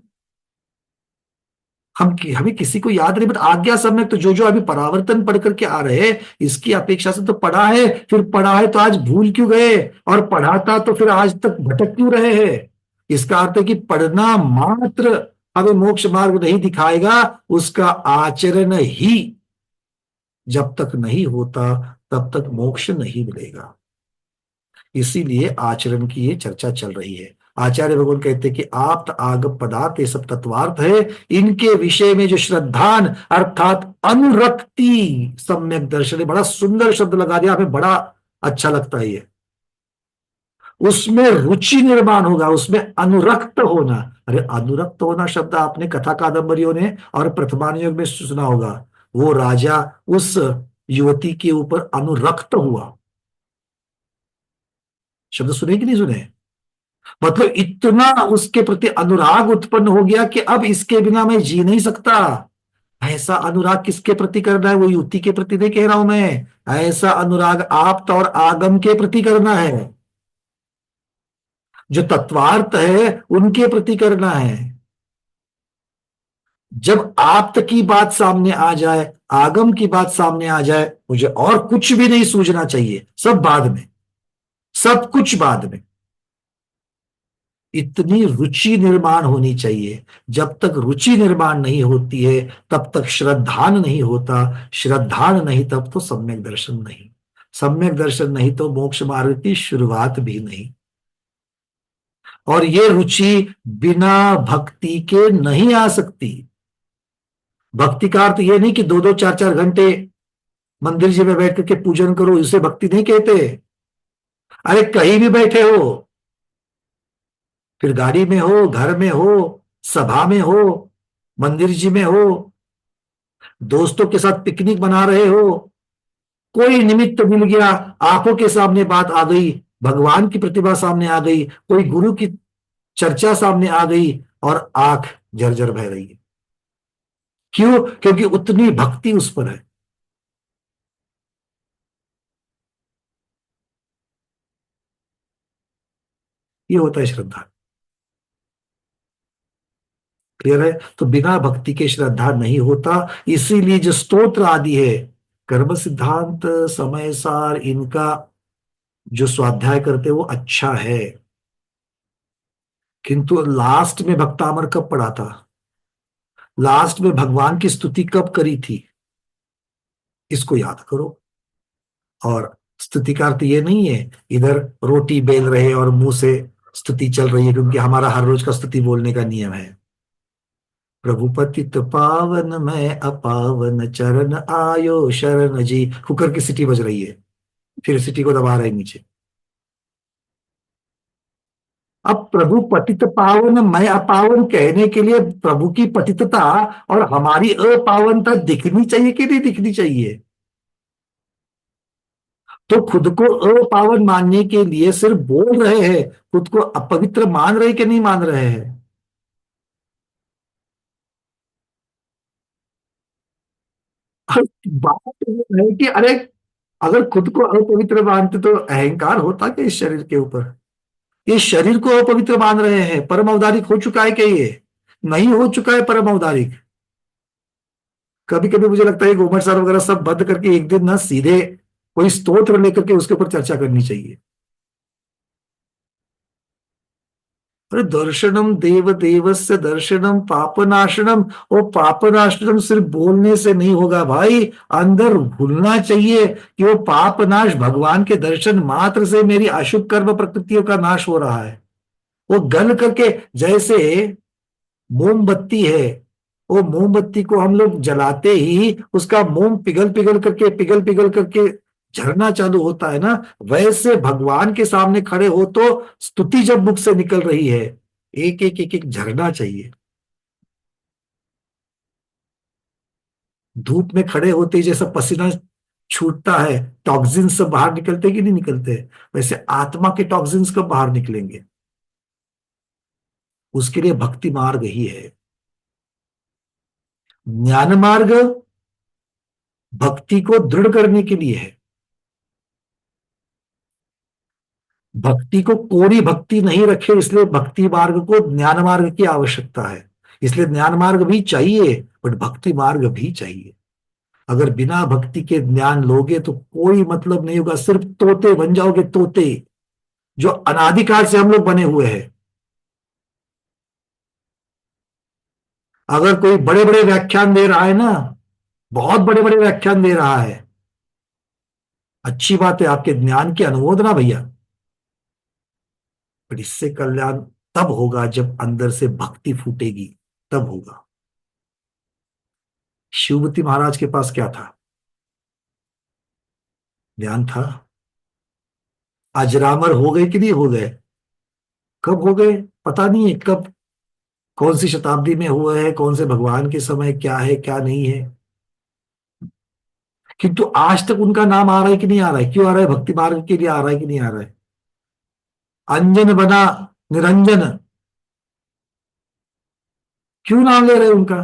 S1: हमें किसी को याद नहीं, बट आज्ञा समय तो जो जो अभी परावर्तन पढ़ करके आ रहे हैं इसकी अपेक्षा से तो पढ़ा है। फिर पढ़ा है तो आज भूल क्यों गए? और पढ़ा था तो फिर आज तक भटक क्यों रहे हैं? इसका अर्थ है कि पढ़ना मात्र हमें मोक्ष मार्ग नहीं दिखाएगा, उसका आचरण ही जब तक नहीं होता तब तक मोक्ष नहीं मिलेगा। इसीलिए आचरण की ये चर्चा चल रही है। आचार्य भगवान कहते हैं कि आप आग पदार्थ ये सब तत्वार्थ है। इनके विषय में जो श्रद्धान अर्थात अनुरक्ति सम्यक दर्शन, बड़ा सुंदर शब्द लगा दिया, हमें बड़ा अच्छा लगता है ये। उसमें रुचि निर्माण होगा, उसमें अनुरक्त होना। अरे अनुरक्त होना शब्द आपने कथा कादंबरियों ने और प्रथमान युग में सुना होगा। वो राजा उस युवती के ऊपर अनुरक्त हुआ, शब्द सुने कि नहीं सुने? मतलब इतना उसके प्रति अनुराग उत्पन्न हो गया कि अब इसके बिना मैं जी नहीं सकता। ऐसा अनुराग किसके प्रति करना है? वो युवती के प्रति नहीं कह रहा हूं मैं, ऐसा अनुराग आप और आगम के प्रति करना है। जो तत्वार्थ है उनके प्रति करना है। जब आप्त की बात सामने आ जाए, आगम की बात सामने आ जाए, मुझे और कुछ भी नहीं सूझना चाहिए, सब बाद में, सब कुछ बाद में। इतनी रुचि निर्माण होनी चाहिए। जब तक रुचि निर्माण नहीं होती है तब तक श्रद्धान नहीं होता, श्रद्धान नहीं तब तो सम्यक दर्शन नहीं, सम्यक दर्शन नहीं तो मोक्ष मार्ग की शुरुआत भी नहीं। और ये रुचि बिना भक्ति के नहीं आ सकती। भक्ति का अर्थ ये नहीं कि दो दो चार चार घंटे मंदिर जी में बैठ करके पूजन करो, इसे भक्ति नहीं कहते। अरे कहीं भी बैठे हो, फिर गाड़ी में हो, घर में हो, सभा में हो, मंदिर जी में हो, दोस्तों के साथ पिकनिक बना रहे हो, कोई निमित्त मिल गया, आंखों के सामने बात आ गई, भगवान की प्रतिभा सामने आ गई, कोई गुरु की चर्चा सामने आ गई और आंख झरझर बह रही है। क्यों? क्योंकि उतनी भक्ति उस पर है। ये होता है श्रद्धा। क्लियर है? तो बिना भक्ति के श्रद्धा नहीं होता। इसीलिए जो स्तोत्र आदि है, कर्म सिद्धांत समय सार इनका जो स्वाध्याय करते वो अच्छा है, किंतु लास्ट में भक्तामर कब पढ़ा था? लास्ट में भगवान की स्तुति कब करी थी? इसको याद करो। और स्तुति का अर्थ ये नहीं है इधर रोटी बेल रहे और मुंह से स्तुति चल रही है, क्योंकि हमारा हर रोज का स्तुति बोलने का नियम है। प्रभु पतित पावन मैं अपावन, चरण आयो शरण जी। कुकर की सीटी बज रही है, फिर सीटी को दबा रहे हैं नीचे। अब प्रभु पतित पावन मैं अपावन कहने के लिए प्रभु की पतितता और हमारी अपावनता दिखनी चाहिए कि नहीं दिखनी चाहिए? तो खुद को अपावन मानने के लिए सिर्फ बोल रहे हैं, खुद को अपवित्र मान रहे कि नहीं मान रहे हैं? और बात ये है कि अरे, अगर खुद को अपवित्र मानते तो अहंकार होता क्या इस शरीर के ऊपर? ये शरीर को अपवित्र मान रहे हैं। परम औदारिक हो चुका है क्या ये? नहीं हो चुका है परम औदारिक। कभी कभी मुझे लगता है कि उमर सर वगैरह सब बंद करके एक दिन ना सीधे कोई स्तोत्र लेकर के उसके ऊपर चर्चा करनी चाहिए। अरे दर्शनम देव देवस्य दर्शनम पापनाशनम। वो पापनाशनम सिर्फ बोलने से नहीं होगा भाई, अंदर भूलना चाहिए कि वो पापनाश भगवान के दर्शन मात्र से मेरी अशुभ कर्म प्रकृतियों का नाश हो रहा है। वो गल करके, जैसे मोमबत्ती है, वो मोमबत्ती को हम लोग जलाते ही उसका मोम पिघल पिघल करके झरना चालू होता है ना, वैसे भगवान के सामने खड़े हो तो स्तुति जब मुख से निकल रही है, एक एक झरना चाहिए। धूप में खड़े होते ही जैसा पसीना छूटता है, टॉक्सिन्स सब बाहर निकलते कि नहीं निकलते, वैसे आत्मा के टॉक्सिन्स कब बाहर निकलेंगे? उसके लिए भक्ति मार्ग ही है। ज्ञान मार्ग भक्ति को दृढ़ करने के लिए है। भक्ति को कोरी भक्ति नहीं रखे, इसलिए भक्ति मार्ग को ज्ञान मार्ग की आवश्यकता है। इसलिए ज्ञान मार्ग भी चाहिए, बट भक्ति मार्ग भी चाहिए। अगर बिना भक्ति के ज्ञान लोगे तो कोई मतलब नहीं होगा, सिर्फ तोते बन जाओगे, तोते, जो अनादिकाल से हम लोग बने हुए हैं। अगर कोई बड़े बड़े व्याख्यान दे रहा है ना, बहुत बड़े बड़े व्याख्यान दे रहा है, अच्छी बात है, आपके ज्ञान की अनुमोदना भैया, पर इससे कल्याण तब होगा जब अंदर से भक्ति फूटेगी, तब होगा। शिवपति महाराज के पास क्या था? ज्ञान था। अजरामर हो गए कि नहीं हो गए? कब हो गए पता नहीं है, कब, कौन सी शताब्दी में हुआ है, कौन से भगवान के समय, क्या है क्या नहीं है, किंतु आज तक उनका नाम आ रहा है कि नहीं आ रहा है? क्यों आ रहा है? भक्ति मार्ग के लिए आ रहा है कि नहीं आ रहा है? अंजन बना निरंजन, क्यों नाम ले रहे हैं उनका?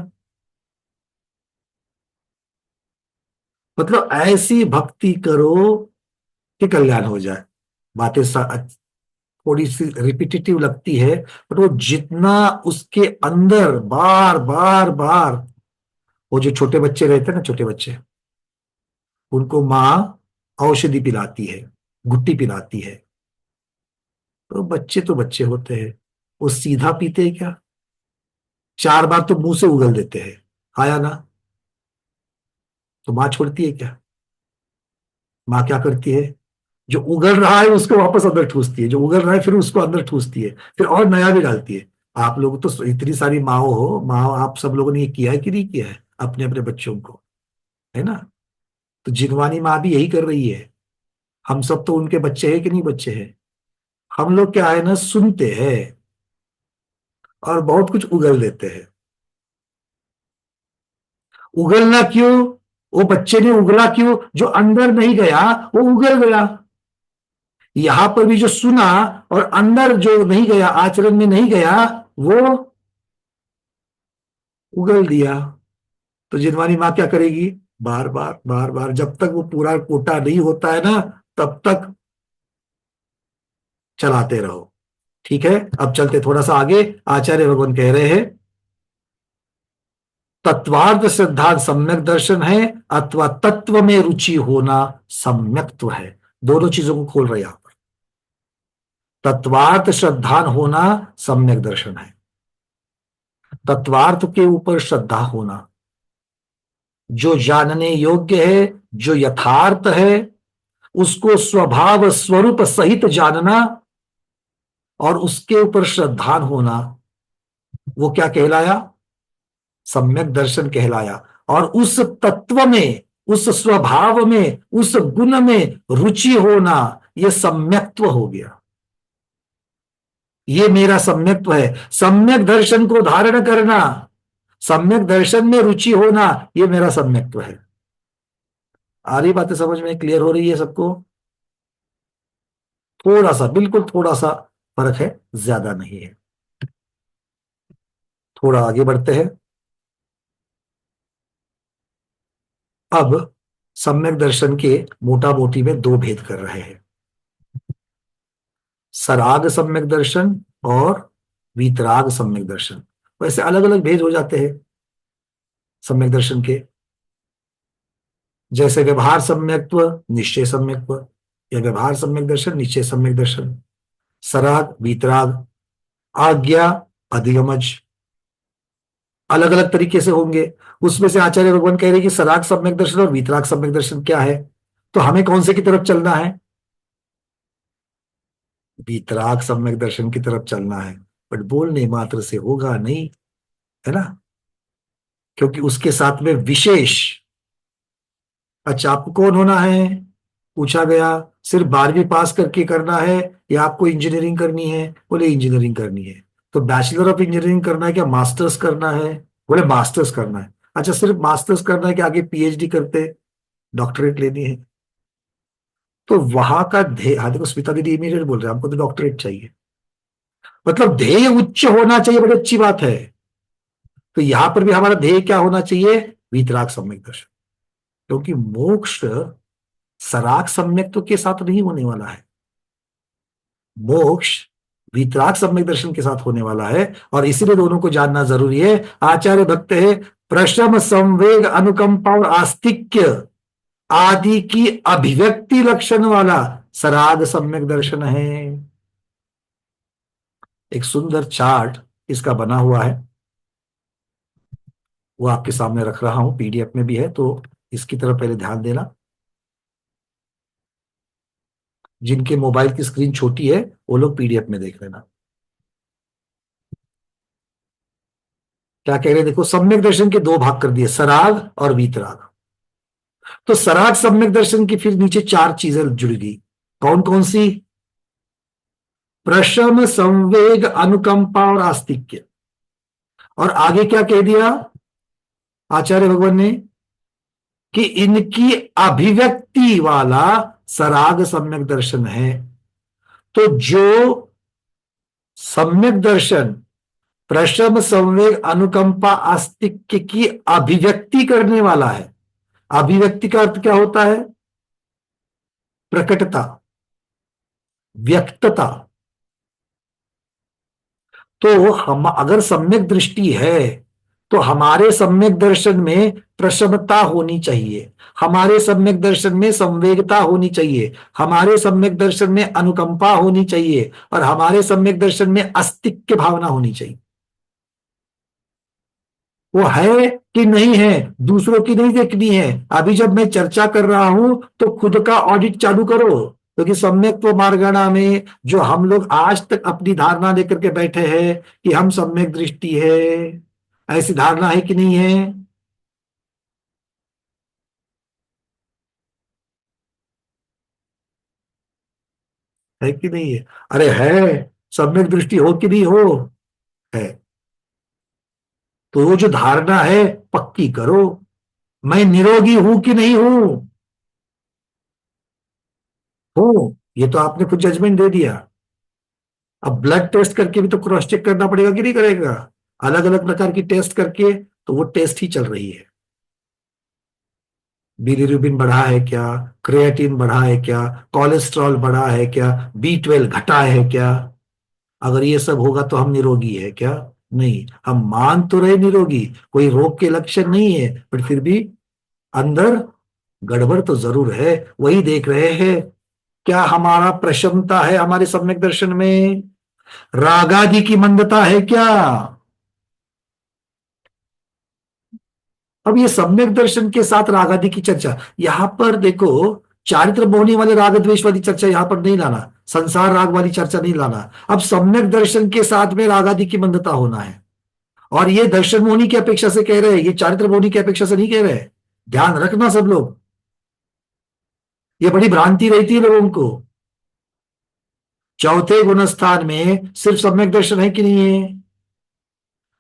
S1: मतलब ऐसी भक्ति करो कि कल्याण हो जाए। बातें थोड़ी सी रिपीटेटिव लगती है, बट वो जितना उसके अंदर बार बार बार, वो जो छोटे बच्चे रहते हैं ना, छोटे बच्चे, उनको माँ औषधि पिलाती है, गुट्टी पिलाती है, तो बच्चे होते हैं, वो सीधा पीते हैं क्या? चार बार तो मुंह से उगल देते हैं, आया ना? तो माँ छोड़ती है क्या? माँ क्या करती है? जो उगल रहा है उसको वापस अंदर ठूसती है, जो उगल रहा है फिर उसको अंदर ठूसती है, फिर और नया भी डालती है। आप लोग तो इतनी सारी माओ हो, माँ आप सब लोगों ने ये किया है कि नहीं किया है अपने अपने बच्चों को, है ना? तो जिनवानी माँ भी यही कर रही है। हम सब तो उनके बच्चे हैं कि नहीं बच्चे हैं? हम लोग क्या है ना, सुनते हैं और बहुत कुछ उगल देते हैं। उगलना क्यों? वो बच्चे ने उगला क्यों? जो अंदर नहीं गया वो उगल गया। यहां पर भी जो सुना और अंदर जो नहीं गया, आचरण में नहीं गया, वो उगल दिया। तो जिनवानी माँ क्या करेगी? बार बार बार बार, जब तक वो पूरा कोटा नहीं होता है ना, तब तक चलाते रहो। ठीक है, अब चलते थोड़ा सा आगे। आचार्य भगवान कह रहे हैं, तत्वार्थ सिद्धांत सम्यक दर्शन है अथवा तत्व में रुचि होना सम्यक्त्व है। दोनों चीजों को खोल रहे हैं यहां पर। तत्वार्थ श्रद्धान होना सम्यक दर्शन है। तत्वार्थ के ऊपर श्रद्धा होना, जो जानने योग्य है, जो यथार्थ है, उसको स्वभाव स्वरूप सहित जानना, और उसके ऊपर श्रद्धान होना, वो क्या कहलाया? सम्यक दर्शन कहलाया। और उस तत्व में, उस स्वभाव में, उस गुण में रुचि होना, यह सम्यक्त्व हो गया। ये मेरा सम्यक्त्व है। सम्यक दर्शन को धारण करना, सम्यक दर्शन में रुचि होना, ये मेरा सम्यक्त्व है। आ रही बातें समझ में? क्लियर हो रही है सबको? थोड़ा सा, बिल्कुल थोड़ा सा फर्क है, ज्यादा नहीं है। थोड़ा आगे बढ़ते हैं। अब सम्यक दर्शन के मोटा मोटी में दो भेद कर रहे हैं, सराग सम्यक दर्शन और वीतराग सम्यक दर्शन। वैसे अलग अलग भेद हो जाते हैं सम्यक दर्शन के, जैसे व्यवहार सम्यक्त्व, निश्चय सम्यक्त्व, या व्यवहार सम्यक दर्शन, निश्चय सम्यक दर्शन, सराग वीतराग, आज्ञा अधिगमज, अलग अलग तरीके से होंगे। उसमें से आचार्य भगवान कह रहे हैं कि सराग सम्यक दर्शन और वीतराग सम्यक दर्शन क्या है, तो हमें कौन से की तरफ चलना है? वीतराग सम्यक दर्शन की तरफ चलना है। बट बोलने मात्र से होगा नहीं, है ना, क्योंकि उसके साथ में विशेष। अच्छा, आपको कौन होना है? पूछा गया सिर्फ 12वीं पास करके करना है या आपको इंजीनियरिंग करनी है? बोले इंजीनियरिंग करनी है। तो बैचलर ऑफ इंजीनियरिंग करना है क्या मास्टर्स करना है? बोले मास्टर्स करना है। अच्छा, सिर्फ मास्टर्स करना है कि आगे पीएचडी करते डॉक्टरेट लेनी है? तो वहां का ध्येय, हाँ देखो स्मिता दीदी इमीडिएट बोल रहे हैं हमको तो डॉक्टरेट चाहिए, मतलब ध्येय उच्च होना चाहिए, बड़ी अच्छी बात है। तो यहां पर भी हमारा ध्येय क्या होना चाहिए? वीतराग सम्यक दर्शन। क्योंकि मोक्ष सराग सम्यक्त्व के साथ नहीं होने वाला है, मोक्ष वीतराग सम्यक दर्शन के साथ होने वाला है। और इसीलिए दोनों को जानना जरूरी है। आचार्य भक्त है प्रशम संवेग अनुकंपा और आस्तिक्य आदि की अभिव्यक्ति लक्षण वाला सराग सम्यक दर्शन है। एक सुंदर चार्ट इसका बना हुआ है, वो आपके सामने रख रहा हूं, पीडीएफ में भी है, तो इसकी तरफ पहले ध्यान देना। जिनके मोबाइल की स्क्रीन छोटी है वो लोग पीडीएफ में देख लेना। क्या कह रहे हैं देखो, सम्यक दर्शन के दो भाग कर दिए, सराग और वीतराग। तो सराग सम्यक दर्शन की फिर नीचे चार चीजें जुड़ गई। कौन कौन सी? प्रशम संवेग अनुकंपा और आस्तिक्य। और आगे क्या कह दिया आचार्य भगवान ने? कि इनकी अभिव्यक्ति वाला सराग सम्यक दर्शन है। तो जो सम्यक दर्शन प्रशम संवेग अनुकंपा आस्तिक्य की अभिव्यक्ति करने वाला है, अभिव्यक्ति का अर्थ क्या होता है? प्रकटता, व्यक्तता। तो हम अगर सम्यक दृष्टि है तो हमारे सम्यक दर्शन में प्रशमता होनी चाहिए, हमारे सम्यक दर्शन में संवेगता होनी चाहिए, हमारे सम्यक दर्शन में अनुकंपा होनी चाहिए, और हमारे सम्यक दर्शन में अस्तित्व भावना होनी चाहिए। वो है कि नहीं है दूसरों की नहीं देखनी है। अभी जब मैं चर्चा कर रहा हूं तो खुद का ऑडिट चालू करो, क्योंकि सम्यक्त्व मार्गणा में जो हम लोग आज तक अपनी धारणा लेकर के बैठे हैं कि हम सम्यक दृष्टि है, ऐसी धारणा है कि नहीं है? है कि नहीं है? अरे है, सम्यक दृष्टि हो कि नहीं हो, है। तो वो जो धारणा है पक्की करो, मैं निरोगी हूं कि नहीं हूं? हूं, ये तो आपने खुद जजमेंट दे दिया। अब ब्लड टेस्ट करके भी तो क्रॉस चेक करना पड़ेगा कि नहीं करेगा? अलग अलग प्रकार की टेस्ट करके, तो वो टेस्ट ही चल रही है। बिलीरुबिन बढ़ा है क्या, क्रिएटिन बढ़ा है क्या, कोलेस्ट्रॉल बढ़ा है क्या, B12 घटा है क्या? अगर ये सब होगा तो हम निरोगी है क्या? नहीं। हम मान तो रहे निरोगी, कोई रोग के लक्षण नहीं है, पर फिर भी अंदर गड़बड़ तो जरूर है। वही देख रहे हैं, क्या हमारा प्रशमता है हमारे सम्यक दर्शन में? रागादि की मंदता है क्या? अब ये सम्यक दर्शन के साथ रागादि की चर्चा, यहां पर देखो चारित्र मोहनी वाले राग द्वेष वाली चर्चा यहां पर नहीं लाना, संसार राग वाली चर्चा नहीं लाना। अब सम्यक दर्शन के साथ में राग आदि की मंदता होना है। और ये दर्शन मोहनी की अपेक्षा से कह रहे हैं, ये चारित्र मोहनी की अपेक्षा से नहीं कह रहे हैं। ध्यान रखना सब लोग, ये बड़ी भ्रांति रहती है लोगों को। चौथे गुणस्थान में सिर्फ सम्यक दर्शन है कि नहीं है?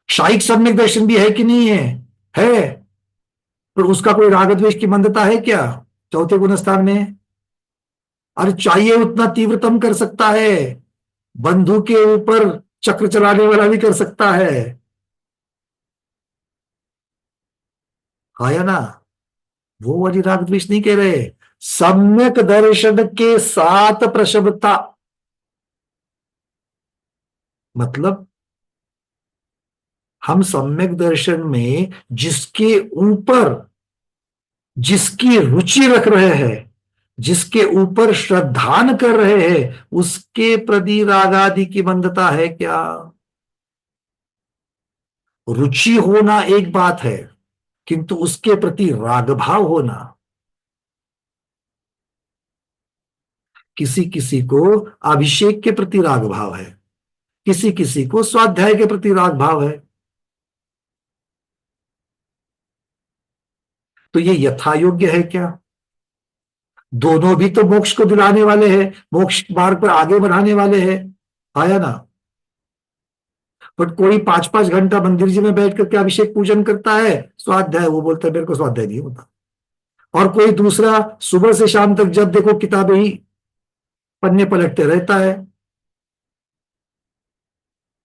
S1: शाइक सम्यक दर्शन भी है कि नहीं है? है। पर उसका कोई राग द्वेष की मंदता है क्या चौथे गुणस्थान में? अरे चाहिए उतना तीव्रतम कर सकता है, बंधु के ऊपर चक्र चलाने वाला भी कर सकता है। हाँ या ना? वो वाली राग द्वेष नहीं कह रहे। सम्यक दर्शन के साथ प्रशमता, मतलब हम सम्यक दर्शन में जिसके ऊपर जिसकी रुचि रख रहे हैं, जिसके ऊपर श्रद्धान कर रहे हैं, उसके प्रति राग आदि की मंदता है क्या? रुचि होना एक बात है, किंतु उसके प्रति राग भाव होना। किसी किसी को अभिषेक के प्रति राग भाव है, किसी किसी को स्वाध्याय के प्रति राग भाव है। तो ये यथा योग्य है क्या? दोनों भी तो मोक्ष को दिलाने वाले हैं, मोक्ष मार्ग पर आगे बढ़ाने वाले हैं। आया ना? बट कोई 5-5 घंटा मंदिर जी में बैठ करके अभिषेक पूजन करता है, स्वाध्याय वो बोलता है मेरे को स्वाध्याय नहीं होता। और कोई दूसरा सुबह से शाम तक जब देखो किताबें ही पन्ने पलटते रहता है।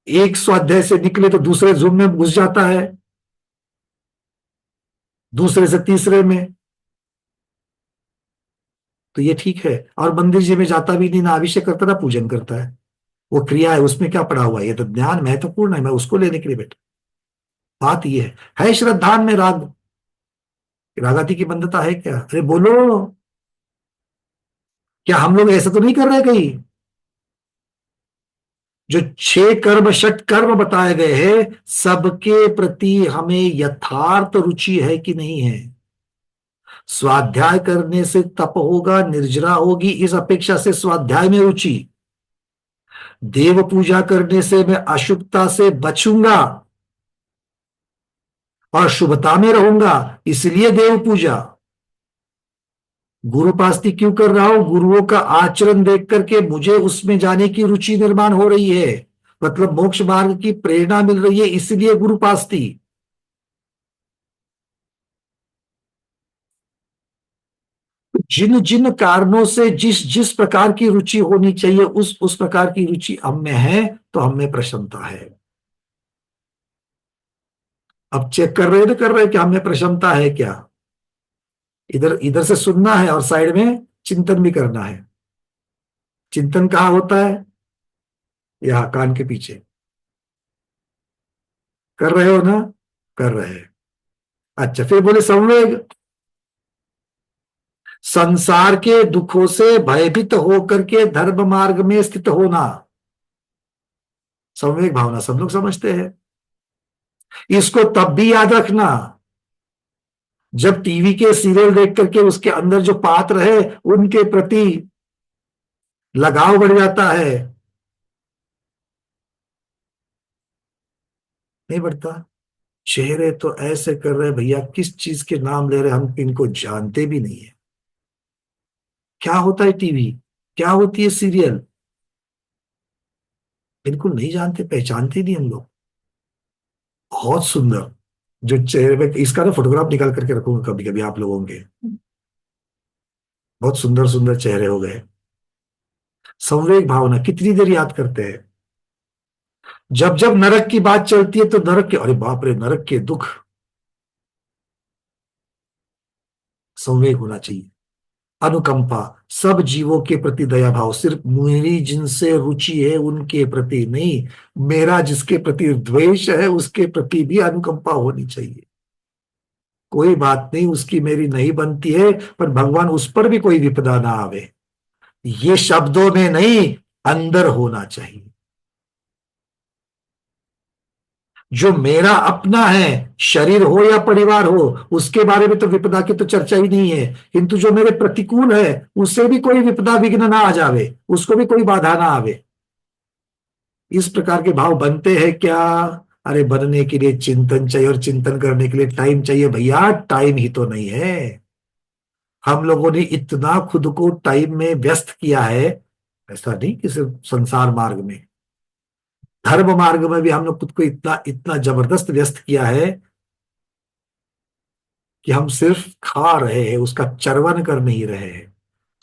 S1: एक स्वाध्याय से निकले तो दूसरे जूम में घुस जाता है, दूसरे से तीसरे में। तो ये ठीक है। और मंदिर जी में जाता भी नहीं, ना अभिषेक करता ना पूजन करता है। वो क्रिया है, उसमें क्या पड़ा हुआ है? ये तो ज्ञान महत्वपूर्ण है, मैं उसको लेने के लिए बैठा। बात ये है श्रद्धान में राग, रागाती की बंधता है क्या? अरे बोलो, क्या हम लोग ऐसा तो नहीं कर रहे कहीं? जो 6 कर्म 6 कर्म बताए गए हैं, सबके प्रति हमें यथार्थ रुचि है कि नहीं है? स्वाध्याय करने से तप होगा, निर्जरा होगी, इस अपेक्षा से स्वाध्याय में रुचि। देव पूजा करने से मैं अशुभता से बचूंगा और शुभता में रहूंगा, इसलिए देव पूजा। गुरुपास्ती क्यों कर रहा हूं? गुरुओं का आचरण देख करके मुझे उसमें जाने की रुचि निर्माण हो रही है, मतलब मोक्ष मार्ग की प्रेरणा मिल रही है, इसलिए गुरुपास्ती। जिन जिन कारणों से जिस जिस प्रकार की रुचि होनी चाहिए उस प्रकार की रुचि हम में है, तो हम में प्रसन्नता है। अब चेक कर रहे ना, कर रहे कि हम में प्रसन्नता है क्या? इधर इधर से सुनना है और साइड में चिंतन भी करना है। चिंतन कहाँ होता है? यहाँ कान के पीछे। कर रहे हो ना? कर रहे हैं। अच्छा, फिर बोले संवेग, संसार के दुखों से भयभीत होकर के धर्म मार्ग में स्थित होना। संवेग भावना सब लोग समझते हैं। इसको तब भी याद रखना जब टीवी के सीरियल देख करके उसके अंदर जो पात्र है उनके प्रति लगाव बढ़ जाता है। नहीं बढ़ता? चेहरे तो ऐसे कर रहे भैया, किस चीज के नाम ले रहे, हम इनको जानते भी नहीं है। क्या होता है टीवी, क्या होती है सीरियल, बिल्कुल नहीं जानते, पहचानते नहीं हम लोग। बहुत सुंदर जो चेहरे पे, इसका ना फोटोग्राफ निकाल करके रखूंगा कभी कभी आप लोगों के। बहुत सुंदर सुंदर चेहरे हो गए। संवेग भावना कितनी देर याद करते हैं? जब जब नरक की बात चलती है तो नरक के, अरे बाप रे, नरक के दुख। संवेग होना चाहिए, अनुकंपा, सब जीवों के प्रति दया भाव, सिर्फ मेरी जिनसे रुचि है उनके प्रति नहीं, मेरा जिसके प्रति द्वेष है उसके प्रति भी अनुकंपा होनी चाहिए। कोई बात नहीं, उसकी मेरी नहीं बनती है, पर भगवान उस पर भी कोई विपदा ना आवे, ये शब्दों में नहीं, अंदर होना चाहिए। जो मेरा अपना है, शरीर हो या परिवार हो, उसके बारे में तो विपदा की तो चर्चा ही नहीं है, किंतु जो मेरे प्रतिकूल है उससे भी कोई विपदा विघ्न ना आ जावे, उसको भी कोई बाधा ना आवे, इस प्रकार के भाव बनते हैं क्या? अरे बनने के लिए चिंतन चाहिए, और चिंतन करने के लिए टाइम चाहिए भैया, टाइम ही तो नहीं है। हम लोगों ने इतना खुद को टाइम में व्यस्त किया है, ऐसा नहीं कि सिर्फ संसार मार्ग में, धर्म मार्ग में भी हम लोग खुद को इतना इतना जबरदस्त व्यस्त किया है कि हम सिर्फ खा रहे हैं, उसका चर्वण कर नहीं रहे हैं,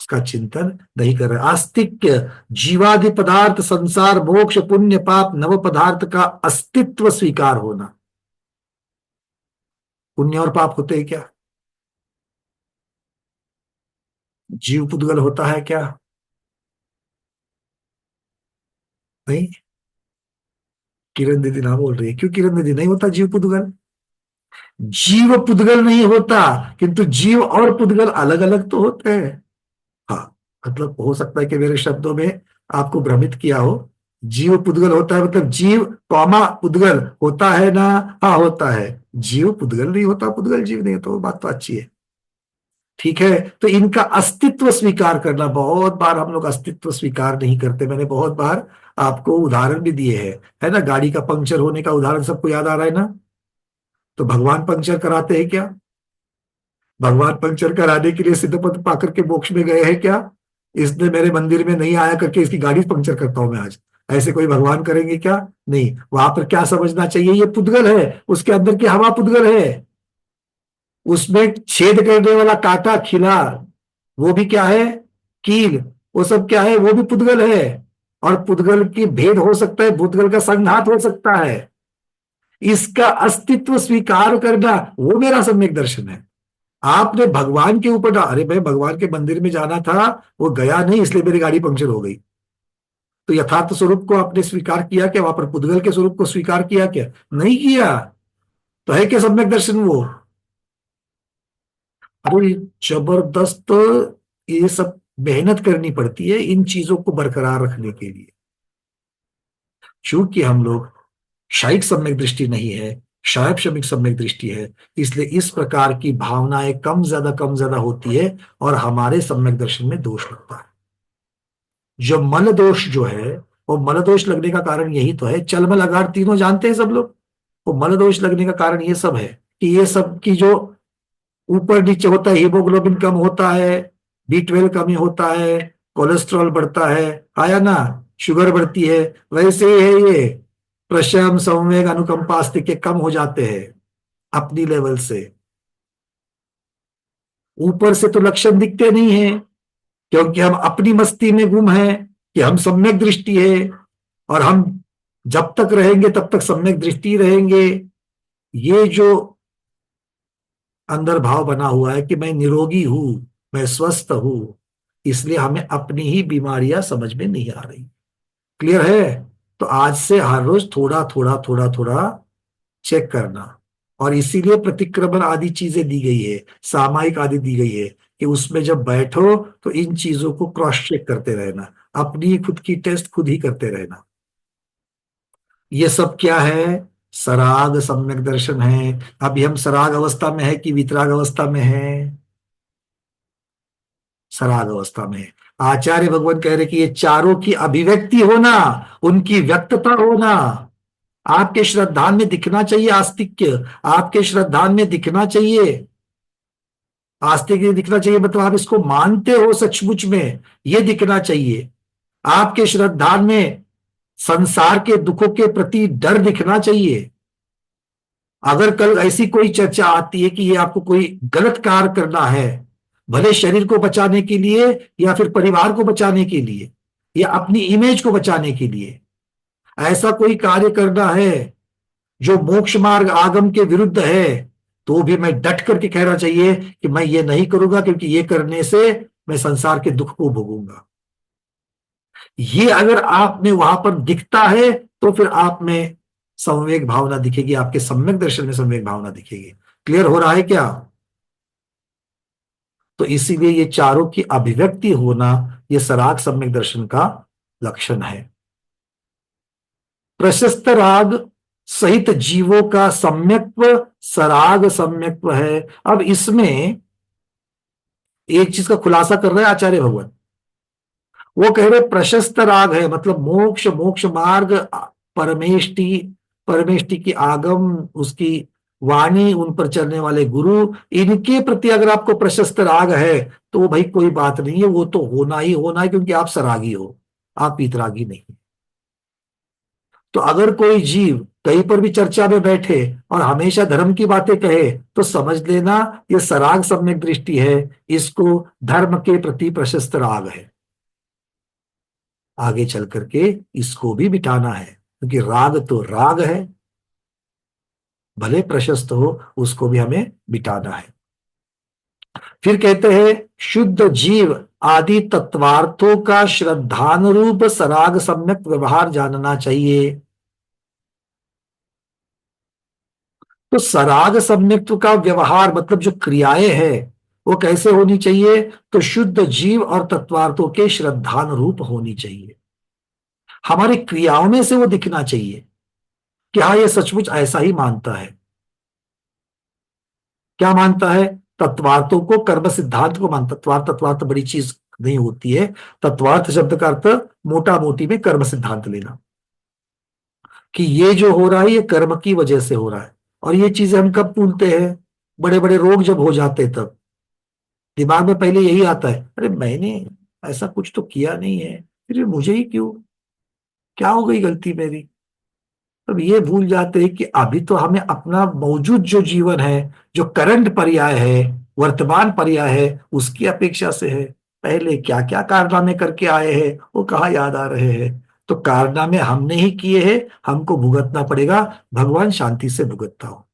S1: उसका चिंतन नहीं कर रहे। आस्तिक्य, जीवादि पदार्थ, संसार, मोक्ष, पुण्य, पाप, नव पदार्थ का अस्तित्व स्वीकार होना। पुण्य और पाप होते हैं क्या? जीव पुद्गल होता है क्या? नहीं। किरण दीदी ना बोल रही है, क्यों किरण दीदी? नहीं होता जीव पुद्गल। जीव पुद्गल नहीं होता, किंतु जीव और पुद्गल अलग अलग तो होते हैं। हाँ, मतलब हो सकता है कि मेरे शब्दों में आपको भ्रमित किया हो। जीव पुद्गल होता है मतलब जीव कौमा पुद्गल होता है ना? हाँ होता है। जीव पुद्गल नहीं होता, पुद्गल जीव नहीं होता, वो बात तो अच्छी है। ठीक है, तो इनका अस्तित्व स्वीकार करना, बहुत बार हम लोग अस्तित्व स्वीकार नहीं करते। मैंने बहुत बार आपको उदाहरण भी दिए हैं, है ना? गाड़ी का पंक्चर होने का उदाहरण सबको याद आ रहा है ना? तो भगवान पंक्चर कराते हैं क्या? भगवान पंक्चर कराने के लिए सिद्ध पद पाकर के मोक्ष में गए हैं क्या? इसने मेरे मंदिर में नहीं आया करके इसकी गाड़ी पंक्चर करता हूं मैं आज, ऐसे कोई भगवान करेंगे क्या? नहीं। वहां पर क्या समझना चाहिए? ये पुद्गल है, उसके अंदर की हवा पुद्गल है, उसमें छेद करने वाला कांटा खिला, वो भी क्या है? कील, वो सब क्या है? वो भी पुद्गल है। और पुद्गल की भेद हो सकता है, पुद्गल का संघात हो सकता है। इसका अस्तित्व स्वीकार करना, वो मेरा सम्यक दर्शन है। आपने भगवान के ऊपर अरे भाई भगवान के मंदिर में जाना था, वो गया नहीं इसलिए मेरी गाड़ी पंक्चर हो गई। तो यथार्थ स्वरूप को आपने स्वीकार किया क्या? वहां पर पुद्गल के स्वरूप को स्वीकार किया क्या? नहीं किया। तो है क्या सम्यक दर्शन वो? अरे जबरदस्त, ये सब मेहनत करनी पड़ती है इन चीजों को बरकरार रखने के लिए। चूंकि हम लोग शायिक सम्यक दृष्टि नहीं है, शायब शमिक सम्यक दृष्टि है, इसलिए इस प्रकार की भावनाएं कम ज्यादा होती है, और हमारे सम्यक दर्शन में दोष लगता है। जो मल दोष जो है, वो मल दोष लगने का कारण यही तो है, चलमल अगार तीनों जानते हैं सब लोग। वो मल दोष लगने का कारण ये सब है कि ये सब की जो ऊपर नीचे होता है, हीमोग्लोबिन कम होता है, B12 कमी होता है, कोलेस्ट्रॉल बढ़ता है, आया ना? शुगर बढ़ती है। वैसे ही है ये, प्रशम, संवेग, अनुकंपा, अस्तित्व कम हो जाते हैं अपनी लेवल से। ऊपर से तो लक्षण दिखते नहीं है, क्योंकि हम अपनी मस्ती में गुम हैं कि हम सम्यक दृष्टि है, और हम जब तक रहेंगे तब तक सम्यक दृष्टि रहेंगे। ये जो अंदर भाव बना हुआ है कि मैं निरोगी हूं, मैं स्वस्थ हूं, इसलिए हमें अपनी ही बीमारियां समझ में नहीं आ रही। क्लियर है? तो आज से हर रोज थोड़ा थोड़ा थोड़ा थोड़ा चेक करना, और इसीलिए प्रतिक्रमण आदि चीजें दी गई है, सामायिक आदि दी गई है, कि उसमें जब बैठो तो इन चीजों को क्रॉस चेक करते रहना, अपनी खुद की टेस्ट खुद ही करते रहना। ये सब क्या है? सराग सम्यक दर्शन है। अभी हम सराग अवस्था में है कि वितराग अवस्था में है? सराग अवस्था में है। आचार्य भगवान कह रहे कि ये चारों की अभिव्यक्ति होना, उनकी व्यक्तता होना, आपके श्रद्धान में दिखना चाहिए। आस्तिक्य आपके श्रद्धान में दिखना चाहिए। आस्तिक्य दिखना चाहिए मतलब आप इसको मानते हो सचमुच में, ये दिखना चाहिए। आपके श्रद्धान में संसार के दुखों के प्रति डर दिखना चाहिए। अगर कल ऐसी कोई चर्चा आती है कि ये आपको कोई गलत कार्य करना है, भले शरीर को बचाने के लिए, या फिर परिवार को बचाने के लिए, या अपनी इमेज को बचाने के लिए, ऐसा कोई कार्य करना है जो मोक्ष मार्ग आगम के विरुद्ध है, तो भी मैं डट करके कहना चाहिए कि मैं ये नहीं करूंगा, क्योंकि ये करने से मैं संसार के दुख को भोगूंगा। ये अगर आप में वहां पर दिखता है, तो फिर आप में संवेग भावना दिखेगी, आपके सम्यक दर्शन में संवेग भावना दिखेगी। क्लियर हो रहा है क्या? तो इसीलिए ये चारों की अभिव्यक्ति होना, ये सराग सम्यक दर्शन का लक्षण है। प्रशस्त राग सहित जीवों का सम्यक्त्व सराग सम्यक्त्व है। अब इसमें एक चीज का खुलासा कर रहे हैं आचार्य भगवान। वो कह रहे प्रशस्त राग है, मतलब मोक्ष मोक्ष मार्ग, परमेष्टि, परमेष्टि की आगम, उसकी वाणी, उन पर चलने वाले गुरु, इनके प्रति अगर आपको प्रशस्त राग है तो वो भाई कोई बात नहीं है, वो तो होना ही होना है, क्योंकि आप सरागी हो, आप वीतरागी नहीं। तो अगर कोई जीव कहीं पर भी चर्चा में बैठे और हमेशा धर्म की बातें कहे तो समझ लेना ये सराग सम्यक दृष्टि है, इसको धर्म के प्रति प्रशस्त राग है। आगे चल करके इसको भी मिटाना है, क्योंकि राग तो राग है, भले प्रशस्त हो, उसको भी हमें मिटाना है। फिर कहते हैं शुद्ध जीव आदि तत्वार्थों का श्रद्धानुरूप सराग सम्यक व्यवहार जानना चाहिए। तो सराग सम्यक्त्व का व्यवहार मतलब जो क्रियाएं हैं वो कैसे होनी चाहिए? तो शुद्ध जीव और तत्वार्थों के श्रद्धानुरूप होनी चाहिए, हमारी क्रियाओं में से वो दिखना चाहिए कि हाँ ये सचमुच ऐसा ही मानता है। क्या मानता है? तत्वार्थों को, कर्म सिद्धांत को मानता। तत्वार्थ, तत्वार्थ बड़ी चीज नहीं होती है। तत्वार्थ शब्द का अर्थ मोटा मोटी में कर्म सिद्धांत लेना, कि ये जो हो रहा है ये कर्म की वजह से हो रहा है। और ये चीजें हम कब भूलते हैं? बड़े बड़े रोग जब हो जाते हैं तब दिमाग में पहले यही आता है, अरे मैंने ऐसा कुछ तो किया नहीं है, फिर मुझे ही क्यों, क्या हो गई गलती मेरी। तब ये भूल जाते हैं कि अभी तो हमें अपना मौजूद जो जीवन है, जो करंट पर्याय है, वर्तमान पर्याय है, उसकी अपेक्षा से है। पहले क्या क्या कारनामे करके आए हैं वो कहाँ याद आ रहे हैं? तो कारनामे हमने ही किए हैं, हमको भुगतना पड़ेगा। भगवान शांति से भुगतता हो,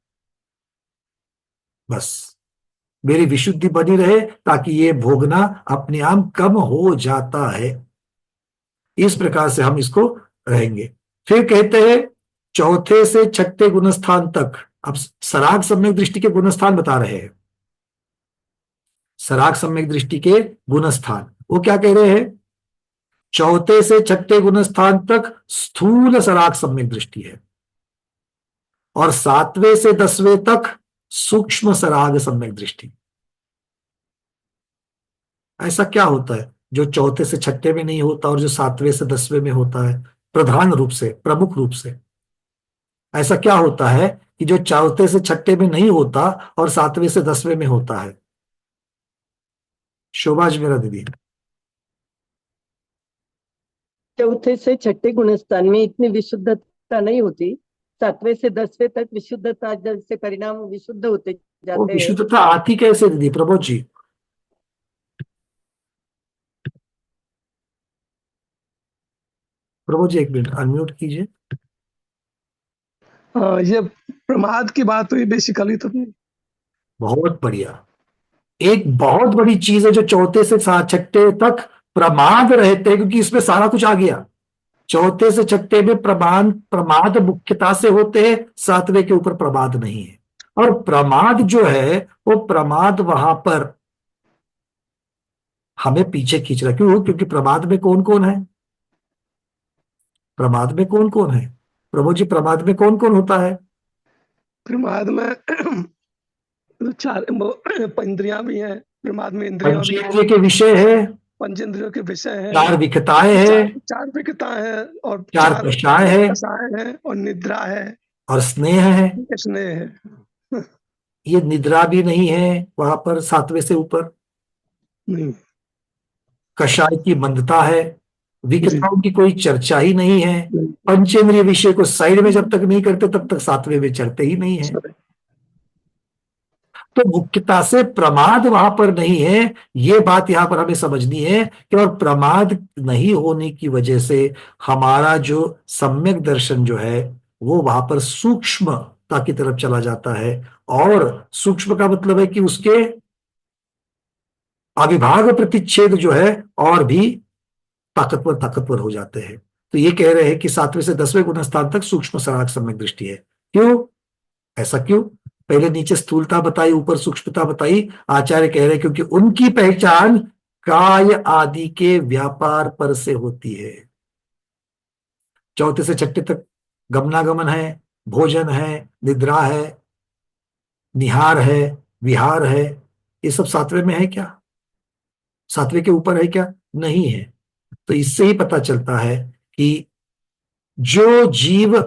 S1: बस मेरी विशुद्धि बनी रहे, ताकि ये भोगना अपने आप कम हो जाता है। इस प्रकार से हम इसको रहेंगे। फिर कहते हैं चौथे से छठे गुणस्थान तक, अब सराग सम्यक दृष्टि के गुणस्थान बता रहे हैं। सराग सम्यक दृष्टि के गुणस्थान वो क्या कह रहे हैं? चौथे से छठे गुणस्थान तक स्थूल सराग सम्यक दृष्टि है, और सातवें से दसवें तक सूक्ष्म सराग सम्यक दृष्टि। ऐसा क्या होता है जो चौथे से छठे में नहीं होता और जो सातवें से दसवें में होता है? प्रधान रूप से, प्रमुख रूप से ऐसा क्या होता है कि जो चौथे से छठे में नहीं होता और सातवें से दसवें में होता है? शोभाज मेरा दीदी।
S3: चौथे से छठे गुणस्थान में इतनी विशुद्धता नहीं होती, सातवें से दसवें तक विशुद्धता से परिणाम विशुद्ध होते
S1: वो
S3: जाते हैं।
S1: विशुद्धता आती कैसे दीदी? प्रबोध जी, प्रबोध जी एक मिनट अनम्यूट कीजिए।
S4: ये प्रमाद की बात हुई बेसिकली तो।
S1: बहुत बढ़िया। एक बहुत बड़ी चीज है जो चौथे से छठे तक प्रमाद रहते हैं, क्योंकि इसमें सारा कुछ आ गया। चौथे से छठे में प्रमाद, प्रमाद मुख्यता से होते हैं, सातवें के ऊपर प्रमाद नहीं है। और प्रमाद जो है वो प्रमाद वहां पर हमें पीछे खींच रहा है। क्यों? क्योंकि प्रमाद में कौन कौन है? प्रमाद में कौन कौन है? प्रभु जी, प्रमाद में कौन कौन होता है?
S4: प्रमाद में चार इंद्रियां भी हैं, प्रमाद में इंद्रियां भी हैं,
S1: पंचेंद्रिय के विषय है,
S4: पंचेंद्रिय के विषय हैं,
S1: चार विकताएं हैं,
S4: चार विकताएं हैं, और
S1: चार
S4: चार
S1: कषाय है,
S4: कषाय हैं, और निद्रा है,
S1: और स्नेह है।
S4: स्नेह है।
S1: ये निद्रा भी नहीं है वहां पर सातवें से ऊपर।
S4: नहीं।
S1: कषाय की मंदता है,
S4: जी।
S1: विकताओं की कोई चर्चा ही नहीं है। पंचेंद्रिय विषय को साइड में जब तक नहीं करते तब तक सातवें में चढ़ते ही नहीं है। तो मुख्यता से प्रमाद वहां पर नहीं है, ये बात यहां पर हमें समझनी है कि और प्रमाद नहीं होने की वजह से हमारा जो सम्यक दर्शन जो है वो वहां पर सूक्ष्मता की तरफ चला जाता है। और सूक्ष्म का मतलब है कि उसके अविभाग प्रतिच्छेद जो है और भी ताकतवर ताकतवर हो जाते हैं। तो ये कह रहे हैं कि सातवें से दसवें गुण स्थान तक सूक्ष्म सराग सम्यक दृष्टि है। क्यों? ऐसा क्यों? पहले नीचे स्थूलता बताई, ऊपर सूक्ष्मता बताई। आचार्य कह रहे हैं क्योंकि उनकी पहचान काय आदि के व्यापार पर से होती है। चौथे से छठे तक गमनागमन है, भोजन है, निद्रा है, निहार है, विहार है, ये सब सातवें में है क्या? सातवें के ऊपर है क्या? नहीं है। तो इससे ही पता चलता है कि जो जीव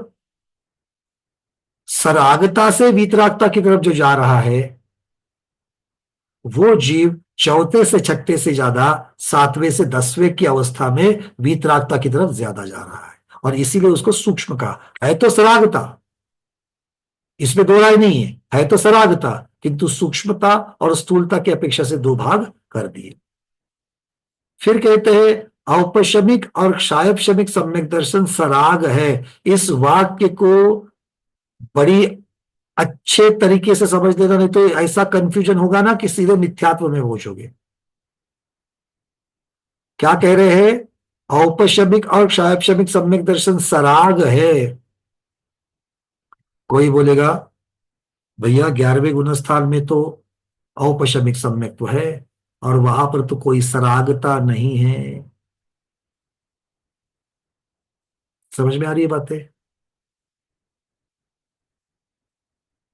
S1: सरागता से वीतरागता की तरफ जो जा रहा है, वो जीव चौथे से छठे से ज्यादा सातवें से दसवें की अवस्था में वीतरागता की तरफ ज्यादा जा रहा है, और इसीलिए उसको सूक्ष्म कहा। है तो सरागता, इसमें दो राय नहीं है तो सरागता, किंतु सूक्ष्मता और स्थूलता की अपेक्षा से दो भाग कर दिए। फिर कहते हैं औपशमिक और क्षायपशमिक सम्यक दर्शन सराग है। इस वाक्य को बड़ी अच्छे तरीके से समझ लेना, नहीं तो ऐसा कंफ्यूजन होगा ना कि सीधे मिथ्यात्व में पहुंचोगे। क्या कह रहे हैं? औपशमिक और क्षायपशमिक सम्यक दर्शन सराग है। कोई बोलेगा भैया 11वें गुणस्थान में तो औपशमिक सम्यक तो है और वहां पर तो कोई सरागता नहीं है। समझ में आ रही है बातें?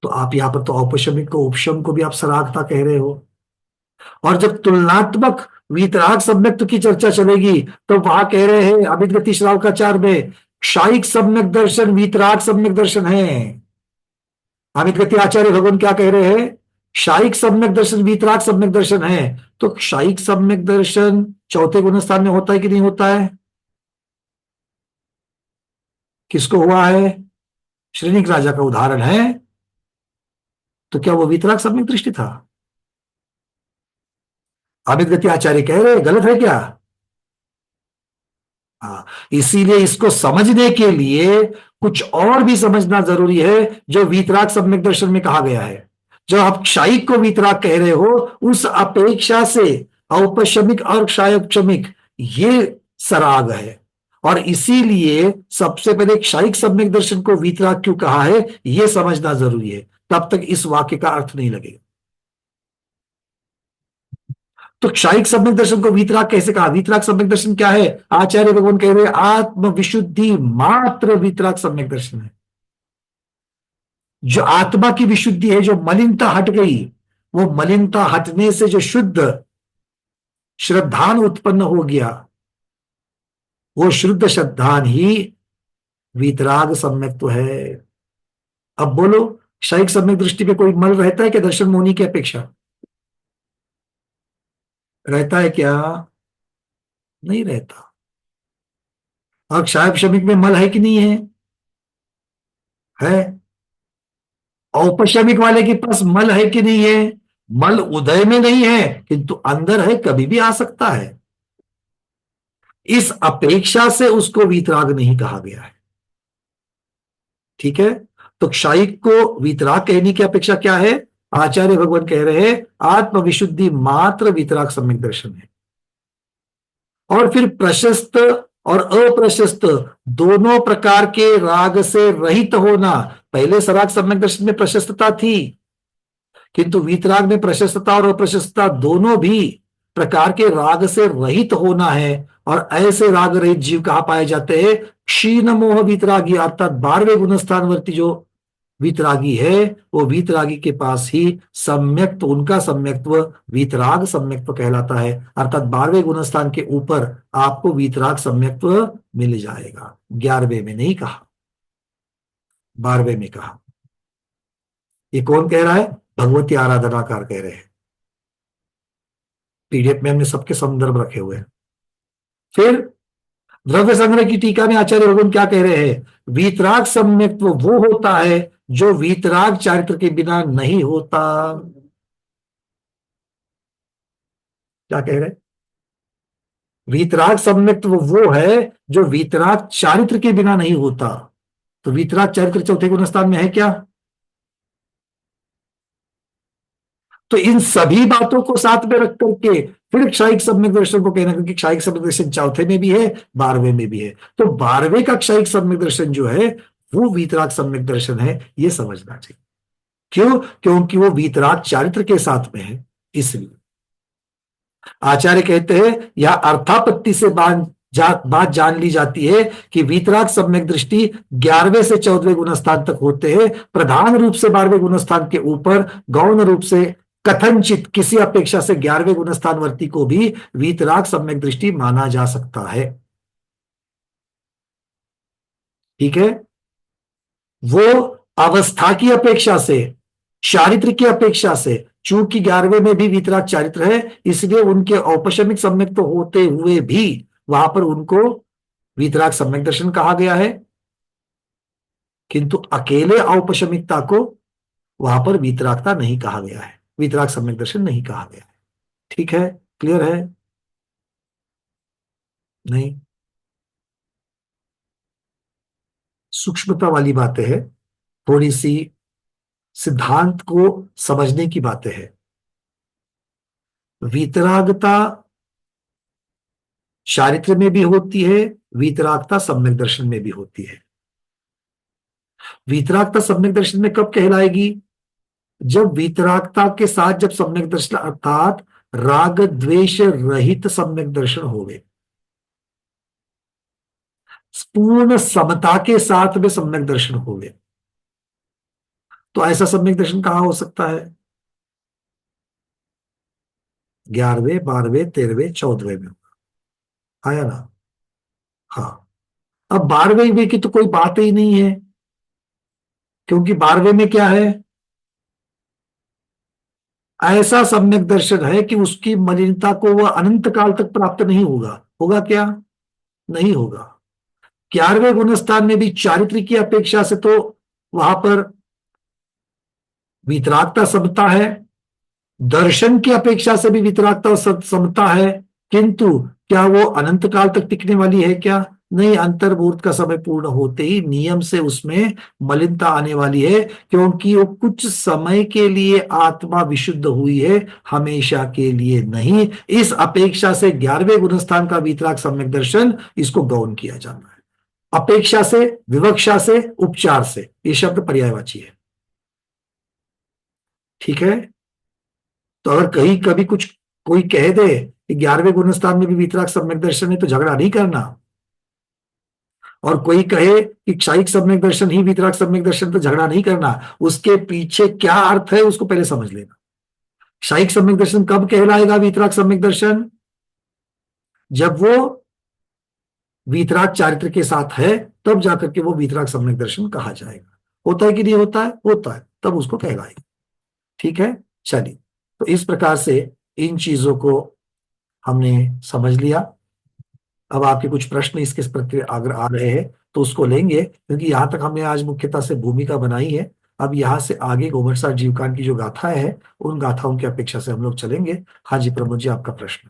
S1: तो आप यहां पर तो औपशमिक को उपशम को भी आप सरागता कह रहे हो, और जब तुलनात्मक वीतराग सम्यक की चर्चा चलेगी तो वहां कह रहे हैं अमित गति श्रावकाचार में क्षायिक सम्यक दर्शन वीतराग सम्यक दर्शन है। अमित गति आचार्य भगवान क्या कह रहे हैं? क्षायिक सम्यक दर्शन वीतराग सम्यक दर्शन है। तो क्षायिक सम्यक दर्शन चौथे गुणस्थान में होता है कि नहीं होता है? किसको हुआ है? श्रेणिक राजा का उदाहरण है। तो क्या वो वीतराग सम्यक दृष्टि था? अमित गति आचार्य कह रहे गलत है क्या? हाँ, इसीलिए इसको समझने के लिए कुछ और भी समझना जरूरी है जो वीतराग सम्यक दर्शन में कहा गया है। जब आप क्षायिक को वीतराग कह रहे हो, उस अपेक्षा से औपशमिक और क्षायपशमिक ये सराग है, और इसीलिए सबसे पहले क्षायिक सम्यक दर्शन को वीतराग क्यों कहा है यह समझना जरूरी है, तब तक इस वाक्य का अर्थ नहीं लगेगा। तो क्षायिक सम्यक दर्शन को वीतराग कैसे कहा? वीतराग सम्यक दर्शन क्या है? आचार्य भगवान कह रहे हैं आत्म विशुद्धि मात्र वीतराग सम्यक दर्शन है। जो आत्मा की विशुद्धि है, जो मलिनता हट गई, वो मलिनता हटने से जो शुद्ध श्रद्धान उत्पन्न हो गया, वो शुद्ध श्रद्धान ही वीतराग सम्यक तो है। अब बोलो, क्षायिक सम्यक दृष्टि पे कोई मल रहता है क्या दर्शन मोनी की अपेक्षा? रहता है क्या? नहीं रहता। और क्षायपशमिक में मल है कि नहीं है? है। औपशमिक वाले के पास मल है कि नहीं है? मल उदय में नहीं है किंतु अंदर है, कभी भी आ सकता है। इस अपेक्षा से उसको वीतराग नहीं कहा गया है। ठीक है? तो क्षायिक को वीतराग कहने की अपेक्षा क्या है? आचार्य भगवान कह रहे हैं आत्म विशुद्धि मात्र वीतराग सम्यक दर्शन है। और फिर प्रशस्त और अप्रशस्त दोनों प्रकार के राग से रहित होना। पहले सराग सम्यक दर्शन में प्रशस्तता थी, किंतु वीतराग में प्रशस्तता और अप्रशस्तता दोनों भी प्रकार के राग से रहित होना है। और ऐसे राग रहित जीव कहां पाए जाते हैं? क्षीण मोह वीतरागी, अर्थात 12वें गुणस्थानवर्ती जो वीतरागी है, वो वीतरागी के पास ही सम्यक्त्व, उनका सम्यक्त्व वीतराग सम्यक्त्व कहलाता है। अर्थात 12वें गुणस्थान के ऊपर आपको वीतराग सम्यक्त्व मिल जाएगा। 11वें में नहीं कहा, 12वें में कहा। ये कौन कह रहा है? भगवती आराधनाकार कह रहे हैं। पीडीएफ में हमने सबके संदर्भ रखे हुए हैं। फिर द्रव्य संग्रह की टीका में आचार्य भगवान क्या कह रहे हैं? वीतराग सम्यक्त्व वो होता है जो वीतराग चारित्र के बिना नहीं होता। क्या कह रहे हैं? वीतराग सम्यक्त्व वो है जो वीतराग चारित्र के बिना नहीं होता। तो वीतराग चारित्र चौथे गुणस्थान में है क्या? तो इन सभी बातों को साथ में रख करके फिर क्षायिक सम्यक दर्शन को कहना, क्योंकि क्षायिक सम्यक दर्शन चौथे में भी है, 12वें में भी है। तो 12वें का क्षायिक सम्यक दर्शन जो है वो वीतराग सम्यक दर्शन है, ये समझना चाहिए। क्यों? क्योंकि वो वीतराग चारित्र के साथ में है। इसलिए आचार्य कहते हैं यह अर्थापत्ति से बात जान ली जाती है कि वीतराग सम्यक दृष्टि 11वें से 14वें गुणस्थान तक होते हैं, प्रधान रूप से 12वें गुणस्थान के ऊपर, गौण रूप से कथनचित किसी अपेक्षा से 11वें गुणस्थानवर्ती को भी वीतराग सम्यक दृष्टि माना जा सकता है। ठीक है, वो अवस्था की अपेक्षा से, चारित्र की अपेक्षा से, चूंकि 11वें में भी वीतराग चारित्र है, इसलिए उनके औपशमिक सम्यक तो होते हुए भी वहां पर उनको वीतराग सम्यक दर्शन कहा गया है, किंतु अकेले औपशमिकता को वहां पर वीतरागता नहीं कहा गया है, वीतराग सम्यक दर्शन नहीं कहा गया है। ठीक है, क्लियर है? नहीं, सूक्ष्मता वाली बातें हैं, थोड़ी सी सिद्धांत को समझने की बातें हैं। वीतरागता चारित्र में भी होती है, वीतरागता सम्यक दर्शन में भी होती है। वीतरागता सम्यक दर्शन में कब कहलाएगी? जब वीतरागता के साथ जब सम्यक दर्शन अर्थात राग द्वेष रहित सम्यक दर्शन होवे, पूर्ण समता के साथ में सम्यक दर्शन होवे, तो ऐसा सम्यक दर्शन कहां हो सकता है? 11वें, 12वें, 13वें, 14वें में होगा। आया ना? हाँ, अब 12वें में की तो कोई बात ही नहीं है, क्योंकि 12वें में क्या है? ऐसा सम्यक दर्शन है कि उसकी मलिनता को वह अनंत काल तक प्राप्त नहीं होगा। होगा क्या? नहीं होगा। 11वें गुणस्थान में भी चारित्र की अपेक्षा से तो वहां पर वितरागता समता है, दर्शन की अपेक्षा से भी वितरागता और समता है, किंतु क्या वो अनंत काल तक टिकने वाली है क्या? नहीं, अंतर्मुहूर्त का समय पूर्ण होते ही नियम से उसमें मलिनता आने वाली है, क्योंकि वो कुछ समय के लिए आत्मा विशुद्ध हुई है, हमेशा के लिए नहीं। इस अपेक्षा से 11वें गुणस्थान का वीतराग सम्यक दर्शन, इसको गौण किया जाना है। अपेक्षा से, विवक्षा से, उपचार से, ये शब्द पर्यायवाची है। ठीक है, तो अगर कहीं कभी कुछ कोई कह दे कि 11वें गुणस्थान में भी वीतराग सम्यक दर्शन है, तो झगड़ा नहीं करना। और कोई कहे कि क्षायिक सम्यक दर्शन ही वीतराग सम्यक दर्शन, तो झगड़ा नहीं करना। उसके पीछे क्या अर्थ है उसको पहले समझ लेना। क्षायिक सम्यक दर्शन कब कहलाएगा वीतराग सम्यक दर्शन? जब वो वीतराग चारित्र के साथ है, तब जाकर के वो वीतराग सम्यक दर्शन कहा जाएगा। होता है कि नहीं होता है? होता है, तब उसको कहलाएगा। ठीक है, चलिए, तो इस प्रकार से इन चीजों को हमने समझ लिया। अब आपके कुछ प्रश्न इसके प्रति अगर आ रहे हैं तो उसको लेंगे, क्योंकि यहां तक हमने आज मुख्यतः से भूमिका बनाई है। अब यहां से आगे गोमटसार जीवकान की जो गाथाएं हैं, उन गाथाओं की अपेक्षा से हम लोग चलेंगे। हाँ जी प्रमोद जी, आपका प्रश्न।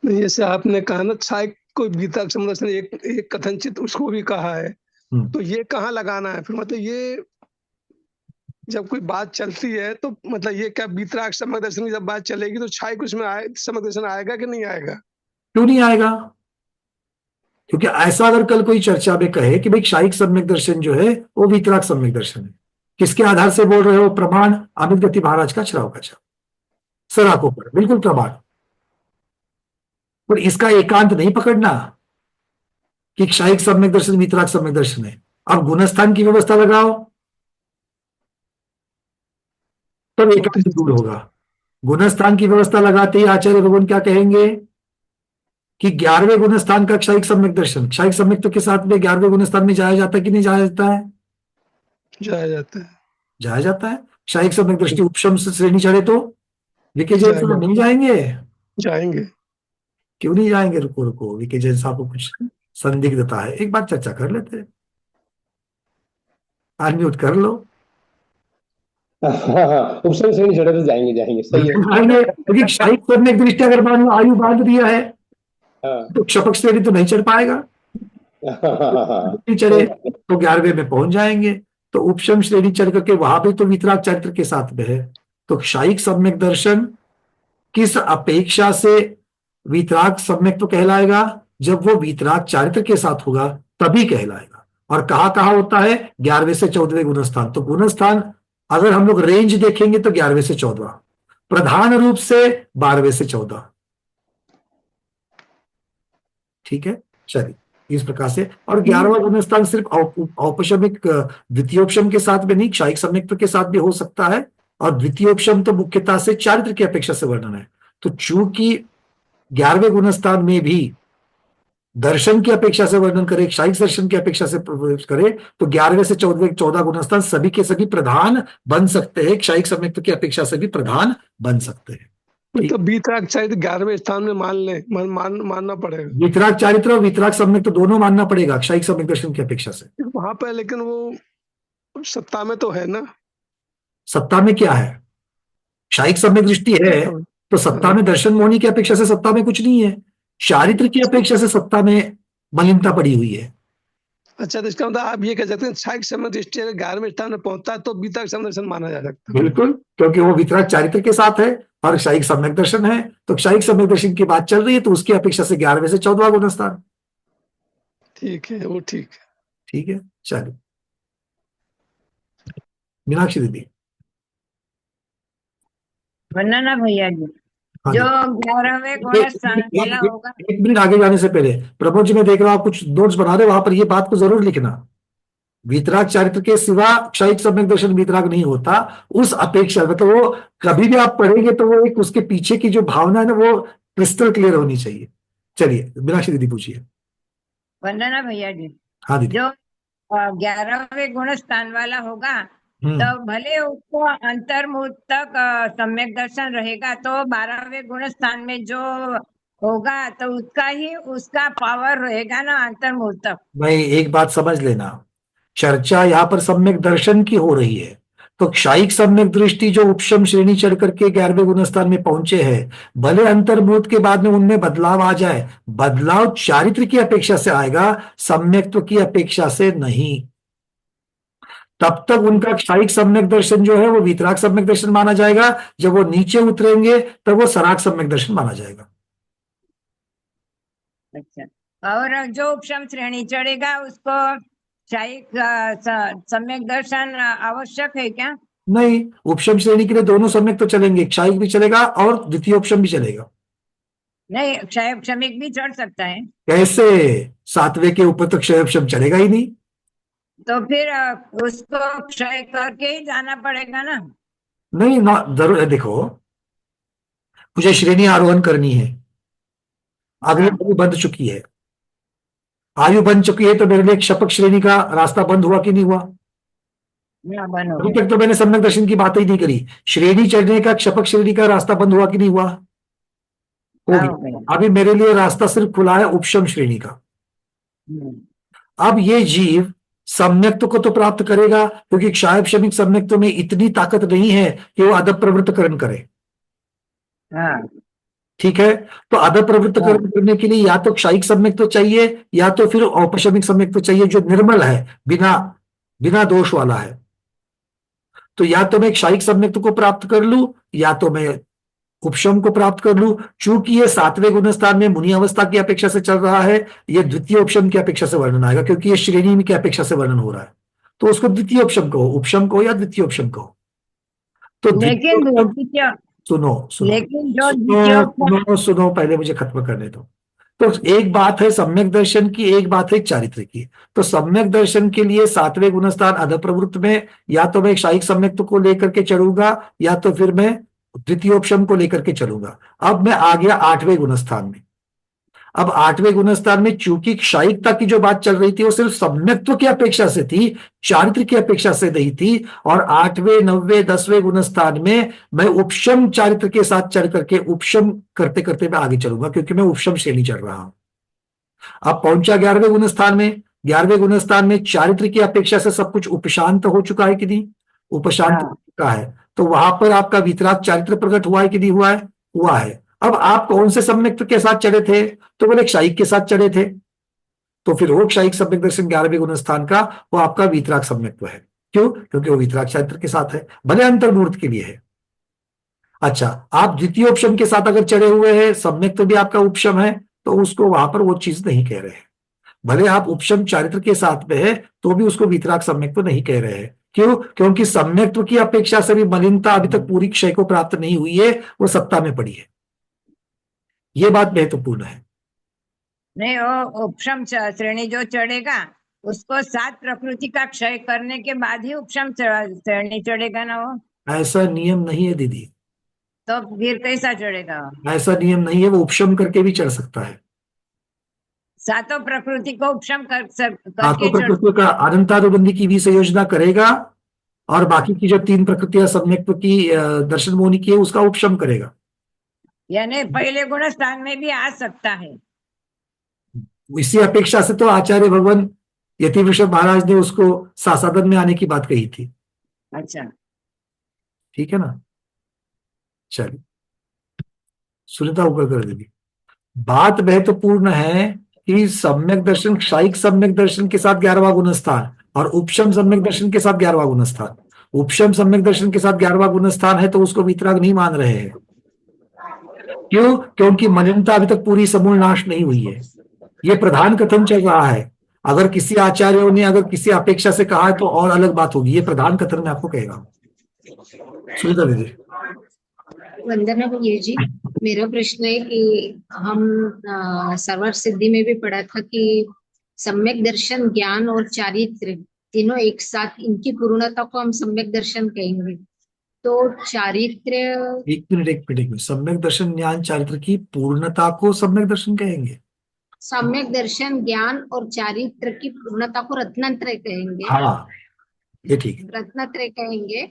S4: नहीं, जैसे आपने कहा ना क्षायिक को वीतराग सम्यक दर्शन एक कथनचित उसको भी कहा है, तो ये कहाँ लगाना है फिर? मतलब ये जब कोई बात चलती है तो मतलब ये क्या वीतराग सम्यक दर्शन की जब बात चलेगी तो क्षायिक उसमें सम्यक दर्शन आएगा कि नहीं आएगा?
S1: क्यों नहीं आएगा? क्योंकि ऐसा अगर कल कोई चर्चा में कहे कि भाई क्षायिक सम्यक दर्शन जो है वो वीतराग सम्यक दर्शन है, किसके आधार से बोल रहे हो? प्रमाण अमित गति महाराज का चराव का सराकों पर, बिल्कुल प्रमाण। पर इसका एकांत नहीं पकड़ना कि क्षायिक सम्यक दर्शन वीतराग सम्यक दर्शन है। अब गुणस्थान की व्यवस्था लगाओ, तब एकांत दूर होगा। गुणस्थान की व्यवस्था लगाते ही आचार्य भगवान क्या कहेंगे कि 11वें गुणस्थान का क्षायिक सम्यक दर्शन, क्षायिक सम्यक तो के साथ में 11वें गुणस्थान में जाया जाता है कि नहीं जाया जाता है?
S4: जाया जाता है।
S1: जाया जाता है। क्षायिक सम्यक दृष्टि उपशम से श्रेणी चढ़े तो विके जैन साहब नहीं जाएंगे?
S4: जाएंगे।
S1: क्यों नहीं जाएंगे? रुको रुको, विके जैन साहब को कुछ संदिग्धता है, एक बार चर्चा कर लेते हैं। अनम्यूट कर लो।
S5: उपशम श्रेणी चढ़े तो जाएंगे, जाएंगे, सही है।
S1: जाएंगे, क्योंकि क्षायिक सम्यक दृष्टि अगर मान लो आयु बांध दिया है, तो क्षपक श्रेणी तो नहीं चढ़ पाएगा। चढ़े तो 11वें में पहुंच जाएंगे, तो उपशम श्रेणी चढ़ करके वहां पे तो वितराग चरित्र के साथ में है। तो क्षायिक सम्यक दर्शन किस अपेक्षा से वितराग सम्यक तो कहलाएगा? जब वो वितराग चारित्र के साथ होगा तभी कहलाएगा। और कहां कहां होता है? 11वें से 14वें गुणस्थान। तो गुणस्थान अगर हम लोग रेंज देखेंगे तो 11वें से 14, प्रधान रूप से 12वें से 14। ठीक है, चलिए इस प्रकार से। और 11वां गुण स्थान सिर्फ औपशमिक द्वितीयोपशम के साथ में नहीं, क्षायिक सम्यक्त्व के साथ भी हो सकता है। और द्वितीयोपशम तो मुख्यतः से चारित्र की अपेक्षा से वर्णन है। तो चूंकि 11वें गुण स्थान में भी दर्शन की अपेक्षा से वर्णन करे, क्षायिक दर्शन की अपेक्षा से करे, तो 11वें से 14 गुण स्थान सभी के सभी प्रधान बन सकते हैं, क्षायिक सम्यक्त्व की अपेक्षा से भी प्रधान बन सकते हैं।
S4: तो वीतराग चारित्र 11वें स्थान में मानना पड़ेगा।
S1: वितराग चारित्र और वितराग सम्यक्त्व तो दोनों मानना पड़ेगा क्षायिक सम्यक दर्शन की अपेक्षा से।
S4: वहां पर लेकिन वो सत्ता में तो है ना।
S1: सत्ता में क्या है? क्षायिक सम्यक दृष्टि है तो सत्ता में दर्शन मोहनी की अपेक्षा से सत्ता में कुछ नहीं है, चारित्र की अपेक्षा से सत्ता में मलिनता पड़ी हुई है।
S4: अच्छा, तो इसका मतलब आप ये कह सकते हैं क्षायिक सम्यक दृष्टि अगर 11वें स्थान में पहुंचता है तो वितराग सम्यक दर्शन माना जा सकता है।
S1: बिल्कुल, क्योंकि वो वितराग चारित्र के साथ है और क्षायिक सम्यक दर्शन है। तो क्षायिक सम्यक दर्शन की बात चल रही है तो उसकी अपेक्षा से 11वें से 14वां गुण स्थान।
S4: ठीक है, वो ठीक है।
S1: ठीक है, चलिए मीनाक्षी दीदी।
S6: वंदना भैया जी,
S1: हाँ
S6: जो
S1: जी।
S6: 11वें गुण स्थान वाला होगा।
S1: एक मिनट आगे जाने से पहले प्रमोद जी, मैं देख रहा हूं आप कुछ नोट्स बना रहे हो, वहां पर ये बात को जरूर लिखना। वीतराग चारित्र के सिवा क्षायिक सम्यक दर्शन वीतराग नहीं होता। उस अपेक्षा मतलब वो कभी भी आप पढ़ेंगे तो वो एक उसके पीछे की जो भावना है ना वो क्रिस्टल क्लियर होनी चाहिए। चलिए मीनाक्षी दीदी पूछिए।
S6: वंदना भैया जी,
S1: हाँ दीदी।
S6: जो 11वें गुण स्थान वाला होगा
S1: हम्म।
S6: तो भले उसको अंतर्मुख तक सम्यक दर्शन रहेगा, तो 12वें गुण स्थान में जो होगा तो उसका पावर रहेगा ना अंतर्मुख तक।
S1: भाई एक बात समझ लेना, चर्चा यहाँ पर सम्यक दर्शन की हो रही है। तो क्षायिक सम्यक दृष्टि जो उपशम श्रेणी चढ़ करके 11वें गुण स्थान में पहुंचे हैं, भले अंतर्मुख के बाद में उनमें बदलाव आ जाए, बदलाव चारित्र की अपेक्षा से आएगा, सम्यक्त्व की अपेक्षा से नहीं। तब तक उनका क्षायिक सम्यक दर्शन जो है वो वितराग सम्यक दर्शन माना जाएगा। जब वो नीचे उतरेंगे तब वो सराग सम्यक दर्शन माना जाएगा।
S6: अच्छा, और जो उपशम श्रेणी चढ़ेगा उसको क्षायिक सम्यक दर्शन आवश्यक है क्या?
S1: नहीं, उपशम श्रेणी के लिए दोनों सम्यक तो चलेंगे, क्षायिक भी चलेगा और द्वितीय उपशम भी चलेगा।
S6: नहीं, क्षय क्षमिक भी चढ़ सकता है।
S1: कैसे? 7वें के ऊपर तो क्षय उपशम चलेगा ही नहीं।
S6: तो फिर उसको क्षय करके ही जाना पड़ेगा ना।
S1: नहीं ना, जरूर है। देखो, मुझे श्रेणी आरोहण करनी है, अगली
S6: हाँ।
S1: आयु बंध चुकी है, आयु बन चुकी है, तो मेरे लिए क्षपक श्रेणी का रास्ता बंद हुआ कि नहीं हुआ?
S6: ना बनो।
S1: अभी तक तो मैंने सम्यक दर्शन की बात ही नहीं करी। श्रेणी चढ़ने का, क्षपक श्रेणी का रास्ता बंद हुआ कि नहीं हुआ? हो
S6: हो
S1: गया।
S6: गया।
S1: अभी मेरे लिए रास्ता सिर्फ खुला है उपशम श्रेणी का। अब ये जीव सम्यक्त्व को तो प्राप्त करेगा, क्योंकि क्षायक्षमिक सम्यक्त्व में इतनी ताकत नहीं है कि वो अदप प्रवृत्तकरण करे।
S6: हाँ।
S1: ठीक है, तो अदप प्रवृत्तकरण करने के लिए या तो क्षायिक सम्यक्त्व चाहिए या तो फिर औपशमिक सम्यक्त्व चाहिए जो निर्मल है, बिना बिना दोष वाला है। तो या तो मैं क्षायिक सम्यक्त्व को प्राप्त कर लूं या तो मैं उपशम को प्राप्त कर लूं। चूंकि ये 7वें गुण स्थान में मुनि अवस्था की अपेक्षा से चल रहा है, ये द्वितीय उपशम की अपेक्षा से वर्णन आएगा, क्योंकि ये श्रेणी की अपेक्षा से वर्णन हो रहा है। तो उसको द्वितीय उपशम कहो, उपशम कहो या द्वितीय उपशम कहो। तो
S6: लेकिन
S1: सुनो सुनो
S6: लेकिन जो
S1: सुनो सुनो, पहले मुझे खत्म करने दो। तो एक बात है सम्यक दर्शन की, एक बात है चारित्र की। तो सम्यक दर्शन के लिए 7वें गुण स्थान अध प्रवृत्त में या तो मैं क्षायिक सम्यक्त्व को लेकर के चलूंगा या तो फिर मैं द्वितीयोपशम को लेकर के चलूंगा। अब मैं आ गया 8वें गुण स्थान में। अब 8वें गुण स्थान में चूंकि क्षायिकता की जो बात चल रही थी वो सिर्फ सम्यक्त्व की अपेक्षा से थी, चारित्र की अपेक्षा से नहीं थी। और 8वें 9वें 10वें गुण स्थान में मैं उपशम चारित्र के साथ चढ़ करके उपशम करते करते मैं आगे चलूंगा, क्योंकि मैं उपशम श्रेणी चढ़ रहा हूं। अब पहुंचा 11वें गुण स्थान में। 11वें गुण स्थान में चारित्र की अपेक्षा से सब कुछ उपशांत हो चुका है कि नहीं? उपशांत हो चुका है। तो वहां पर आपका वितराग चारित्र प्रकट हुआ है कि नहीं हुआ है? हुआ है। अब आप कौन से सम्यक्त्व के साथ चढ़े थे? तो बोले क्षायिक के साथ चढ़े थे। तो फिर वो क्षायिक सम्यक दर्शन 11वें गुण स्थान का वो आपका वितराग सम्यक्त्व है। क्यों? क्योंकि वो वितराग चारित्र के साथ है, भले अंतर्मूर्त के लिए है। अच्छा, आप द्वितीय उपशम के साथ अगर चढ़े हुए हैं, सम्यक्त्व भी आपका उपशम है, तो उसको वहां पर वो चीज नहीं कह रहे हैं। भले आप उपशम चारित्र के साथ में है तो भी उसको वितराग सम्यक्त्व नहीं कह रहे हैं। क्यों? क्योंकि सम्यक्त्व की अपेक्षा से भी मलिनता अभी तक पूरी क्षय को प्राप्त नहीं हुई है, वो सत्ता में पड़ी है। ये बात महत्वपूर्ण है।
S6: नहीं, वो उपशम श्रेणी जो चढ़ेगा उसको 7 प्रकृति का क्षय करने के बाद ही उपशम श्रेणी चढ़ेगा ना वो।
S1: ऐसा नियम नहीं है दीदी,
S6: तो फिर कैसा चढ़ेगा वो?
S1: ऐसा नियम नहीं है, वो उपशम करके भी चढ़ सकता है।
S6: सातों प्रकृति को उपशम
S1: सातों
S6: करके चढ़।
S1: प्रकृतियों का अनंतानुबंधी की भी संयोजना करेगा और बाकी की जो 3 प्रकृतियां सम्यक्त्व की दर्शन मोहिनी की है उसका उपशम करेगा।
S6: यानी पहले गुण स्थान में भी आ सकता है।
S1: इसी अपेक्षा से तो आचार्य भगवान यतिवृषभ महाराज ने उसको सासादन में आने की बात कही थी।
S6: अच्छा,
S1: ठीक है ना। चलिए, सुनीता ऊपर कर देगी। बात महत्वपूर्ण है कि सम्यक दर्शन, क्षायिक सम्यक दर्शन के साथ 11वां गुण स्थान और उपशम सम्यक दर्शन के साथ 11वां गुण स्थान। उपशम सम्यक दर्शन के साथ 11वां गुण स्थान है तो उसको वीतराग नहीं मान रहे हैं। क्यों? क्योंकि मलिनता अभी तक पूरी समूल नाश नहीं हुई है। ये प्रधान कथन चल रहा है। अगर किसी आचार्यों ने अगर किसी अपेक्षा से कहा है तो और अलग बात होगी। ये प्रधान कथन मैं आपको कह रहा हूं। सुनीता दीदी।
S7: वंदना भैया जी, मेरा प्रश्न है कि हम सर्वर सिद्धि में भी पढ़ा था कि सम्यक दर्शन, ज्ञान और चारित्र तीनों एक साथ, इनकी पूर्णता को हम सम्यक दर्शन कहेंगे। तो चारित्र,
S1: एक मिनट, सम्यक दर्शन ज्ञान चारित्र की पूर्णता को सम्यक दर्शन कहेंगे।
S7: सम्यक दर्शन, ज्ञान और चारित्र की पूर्णता को रत्नत्रय कहेंगे।
S1: हाँ, ये ठीक है।
S7: रत्नत्रय कहेंगे।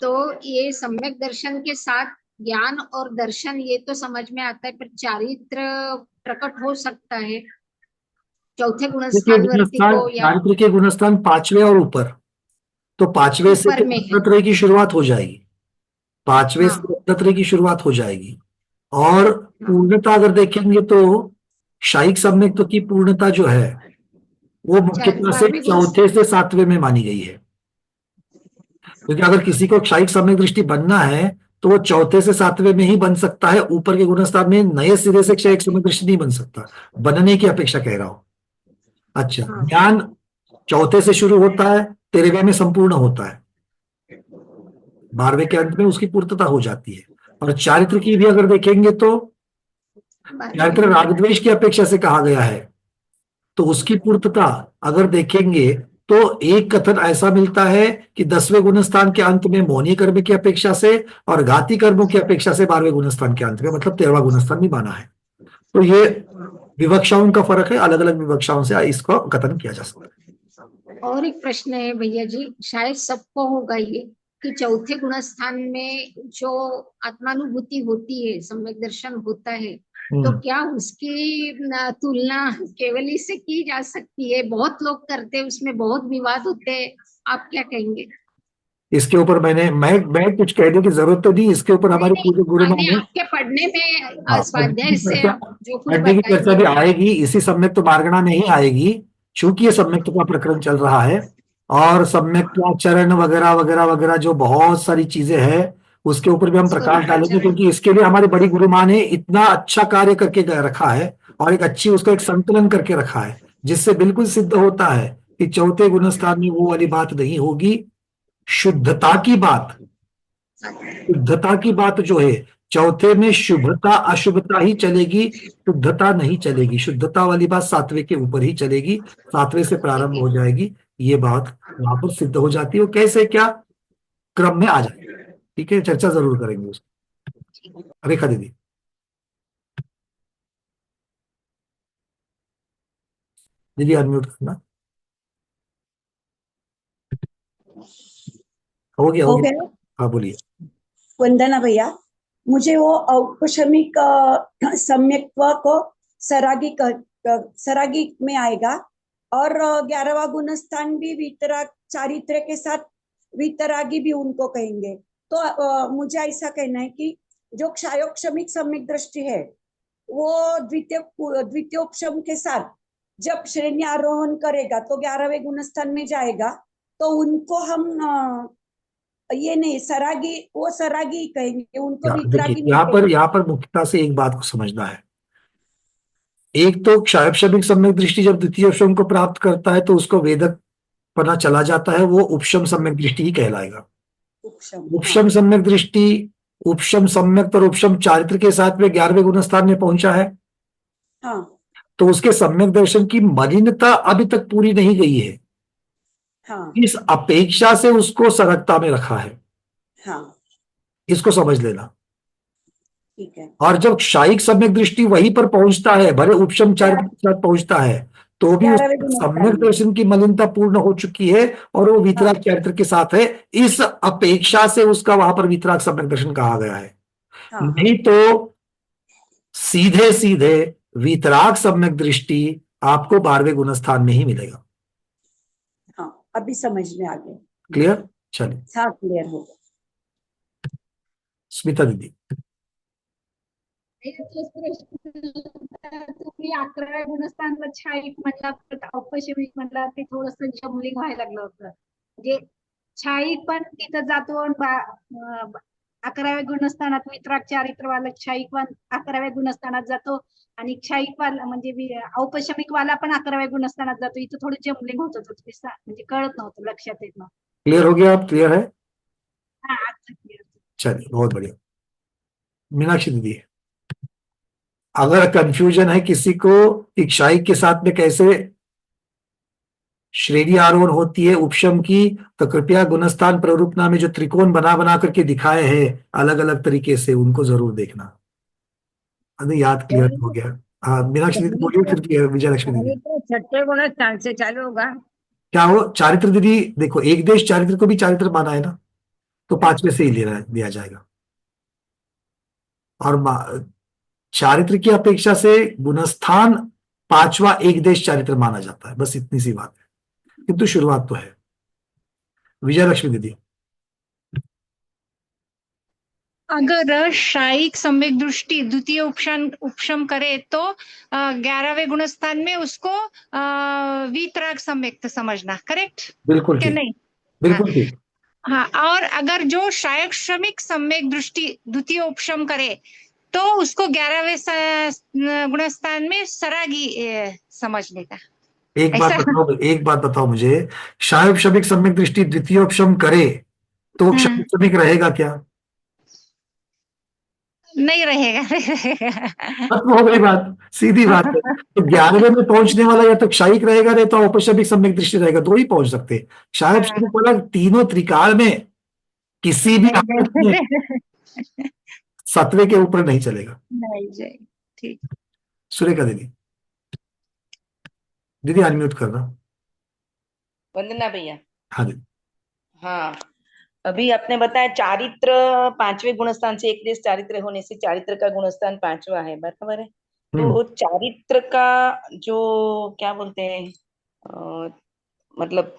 S7: तो ये सम्यक दर्शन के साथ ज्ञान और दर्शन, ये तो समझ में आता है, पर चारित्र प्रकट हो सकता है चौथे गुणस्थान वर्ती को, या
S1: चारित्र के गुणस्थान 5वें और ऊपर, तो 5वें से
S7: ऊपर में है।
S1: रत्नत्रय की शुरुआत हो जाएगी। 5वें से
S7: हाँ।
S1: रत्नत्रय की शुरुआत हो जाएगी। और पूर्णता अगर देखेंगे तो क्षायिक सम्यक्त्व की पूर्णता जो है वो मुख्यतः से 4थे से 7वें में मानी गई है। क्योंकि अगर किसी को क्षायिक सम्यक दृष्टि बनना है तो वो 4थे से 7वें में ही बन सकता है। ऊपर के गुणस्थान में नए सिरे से क्षायिक सम्यक दृष्टि नहीं बन सकता। बनने की अपेक्षा कह रहा हूं। अच्छा, ज्ञान 4थे से शुरू होता है, 13वें में संपूर्ण होता है, 12वें के अंत में उसकी पूर्तता हो जाती है। और चारित्र की भी अगर देखेंगे तो चारित्र रागद्वेष की अपेक्षा से कहा गया है, तो उसकी पूर्तता अगर देखेंगे तो एक कथन ऐसा मिलता है कि 10वें गुणस्थान के अंत में मौनी कर्म की अपेक्षा से और घाती कर्मों की अपेक्षा से 12वें गुणस्थान के अंत में, मतलब 13वां गुणस्थान भी माना है। तो ये विवक्षाओं का फर्क है, अलग अलग विवक्षाओं से इसको कथन किया जा सकता है।
S7: और एक प्रश्न है भैया जी, शायद सबको होगा ये, कि चौथे गुणस्थान में जो आत्मानुभूति होती है, सम्यक दर्शन होता है, तो क्या उसकी तुलना केवल इससे की जा सकती है? बहुत लोग करते हैं, उसमें बहुत विवाद होते हैं, आप क्या कहेंगे?
S1: इसके ऊपर मैं कुछ कहने की जरूरत तो नहीं। इसके ऊपर हमारे पूरे गुरु
S7: आपके पढ़ने में स्वाध्याय से जो कुछ
S1: पढ़ने की चर्चा भी आएगी, इसी सम्यक्त्व मार्गणा में ही आएगी। चूंकि ये सम्यक्त्व का प्रकरण चल रहा है और सम्यक्त्वाचरण वगैरह वगैरह वगैरह जो बहुत सारी चीजें हैं उसके ऊपर भी हम प्रकाश डालेंगे। क्योंकि इसके लिए हमारी बड़ी गुरु माँ ने इतना अच्छा कार्य करके रखा है और एक अच्छी उसका एक संतुलन करके रखा है, जिससे बिल्कुल सिद्ध होता है कि चौथे गुणस्थान में वो वाली बात नहीं होगी। शुद्धता की बात जो है चौथे में शुभता अशुभता ही चलेगी, शुद्धता नहीं चलेगी। शुद्धता वाली बात 7वें के ऊपर ही चलेगी, 7वें से प्रारंभ हो जाएगी। ये बात वहां पर सिद्ध हो जाती है। वो कैसे, क्या क्रम में आ जाएगी। ठीक है, चर्चा जरूर करेंगे उसको। रेखा दीदी। दीदी अनम्यूट करना। हो गया। हाँ बोलिए।
S8: वंदना भैया, मुझे वो औपशमिक सम्यक्त्व को सरागी में आएगा और 11वां गुणस्थान भी वीतराग चारित्र के साथ वीतरागी भी उनको कहेंगे। तो मुझे ऐसा कहना है कि जो क्षायोक्षमिक सम्यक दृष्टि है वो द्वितीयोपशम के साथ जब श्रेणी आरोहण करेगा तो 11वें गुणस्थान में जाएगा। तो उनको हम ये नहीं सरागी, वो सरागी कहेंगे, उनको वीतरागी नहीं।
S1: यहाँ पर मुख्यता से एक बात को समझना है। एक तो क्षायोपशमिक सम्यक दृष्टि जब द्वितीय उपशम को प्राप्त करता है तो उसको वेदक पना चला जाता है, वो उपशम सम्यक दृष्टि ही कहलाएगा। उपशम सम्यक दृष्टि उपशम सम्यक और उपशम चारित्र के साथ में 11वें गुणस्थान में पहुंचा है।
S8: हाँ।
S1: तो उसके सम्यक दर्शन की मलिनता अभी तक पूरी नहीं गई है,
S8: हाँ
S1: इस अपेक्षा से उसको सजगता में रखा है।
S8: हाँ
S1: इसको समझ लेना।
S8: ठीक है।
S1: और जब क्षायिक सम्यक दृष्टि वहीं पर पहुंचता है, भले उपशम चारित्र के साथ पहुंचता है, तो भी
S8: 11वें
S1: उसका
S8: गुणस्थान
S1: सम्यक
S8: में।
S1: दर्शन की मलिनता पूर्ण हो चुकी है और वो वितराग चारित्र के साथ है। इस अपेक्षा से उसका वहां पर वितराग सम्यक दर्शन कहा गया है।
S8: हाँ
S1: नहीं तो सीधे सीधे वितराग सम्यक दृष्टि आपको 12वें गुणस्थान में ही मिलेगा।
S8: हाँ, अभी समझ में आ गया।
S1: क्लियर? चलिए,
S8: हाँ क्लियर हो गया।
S1: स्मिता दीदी।
S7: तुम्ही 11व्या गुणस्थानला छायिक म्हणला, औपशमिक म्हणला, ते थोडस जमलिंग व्हायला लागलं होतं. म्हणजे छायिक पण तिथं जातो आणि 11व्या गुणस्थानात वितराग चारित्रवाला छायिक पण 11व्या गुणस्थानात जातो आणि क्षायिक वाला म्हणजे औपशमिक वाला पण 11व्या गुणस्थानात जातो. इथं थोडं जमलिंग होत होतं, म्हणजे कळत नव्हतं, लक्षात येत नव्हतं.
S1: क्लियर हो गया? आप क्लियर है?
S7: हा, आता clear.
S1: चलिए, बहुत बढ़िया। मीनाक्षी दीदी, अगर कंफ्यूजन है किसी को कि क्षायिक के साथ में कैसे श्रेणी आरोहण होती है उपशम की, तो कृपया गुणस्थान प्ररूपना में जो त्रिकोण बना बना करके दिखाए हैं अलग अलग तरीके से, उनको जरूर देखना। अरे याद क्लियर हो गया। हाँ मीनाक्षी दीदी बोलिए, फिर विजय लक्ष्मी दीदी।
S6: चारित्र छठे गुणस्थान से चालू होगा।
S1: क्या हो चारित्र दीदी? देखो, एक देश चारित्र को भी चारित्र माना है ना, तो 5वें से ही लिया जाएगा। और चारित्र की अपेक्षा से गुणस्थान 5वां एक देश चारित्र माना जाता है, बस इतनी सी बात है, किंतु शुरुआत तो है। विजय लक्ष्मी दीदी।
S9: अगर शायिक सम्यक दृष्टि द्वितीय उपशम करे तो 11वें गुणस्थान में उसको वीतराग सम्यक समझना, करेक्ट?
S1: बिल्कुल
S9: क्या
S1: ठीक,
S9: नहीं?
S1: बिल्कुल ठीक।
S9: हाँ, और अगर जो शायक श्रमिक सम्यक दृष्टि द्वितीय उपशम करे तो उसको 11वें गुणस्थान में सरागी समझने का।
S1: एक बात
S9: ऐसा
S1: बताओ मुझे, शायब शमिक सम्यक दृष्टि द्वितीयोपशम करे तो क्षणिक शमिक रहेगा क्या?
S9: नहीं रहेगा।
S1: खत्म हो गई बात, सीधी बात है। तो 11वें में पहुंचने वाला या तो क्षयिक रहेगा, नहीं तो औपशमिक सम्यक दृष्टि रहेगा, दो ही पहुंच सकते। शायब शमिक वाला तीनों त्रिकाल में किसी भी हालत में 7वें के ऊपर नहीं चलेगा।
S9: नहीं जाएगा, ठीक।
S1: सुरेखा दीदी, दीदी अनम्यूट करना।
S10: वंदना भैया।
S1: हाँ दीदी।
S10: हाँ, अभी आपने बताया चारित्र 5वें गुणस्थान से एक देश चारित्र होने से चारित्र का गुणस्थान 5वां है, बराबर है? तो चारित्र का जो क्या बोलते हैं, मतलब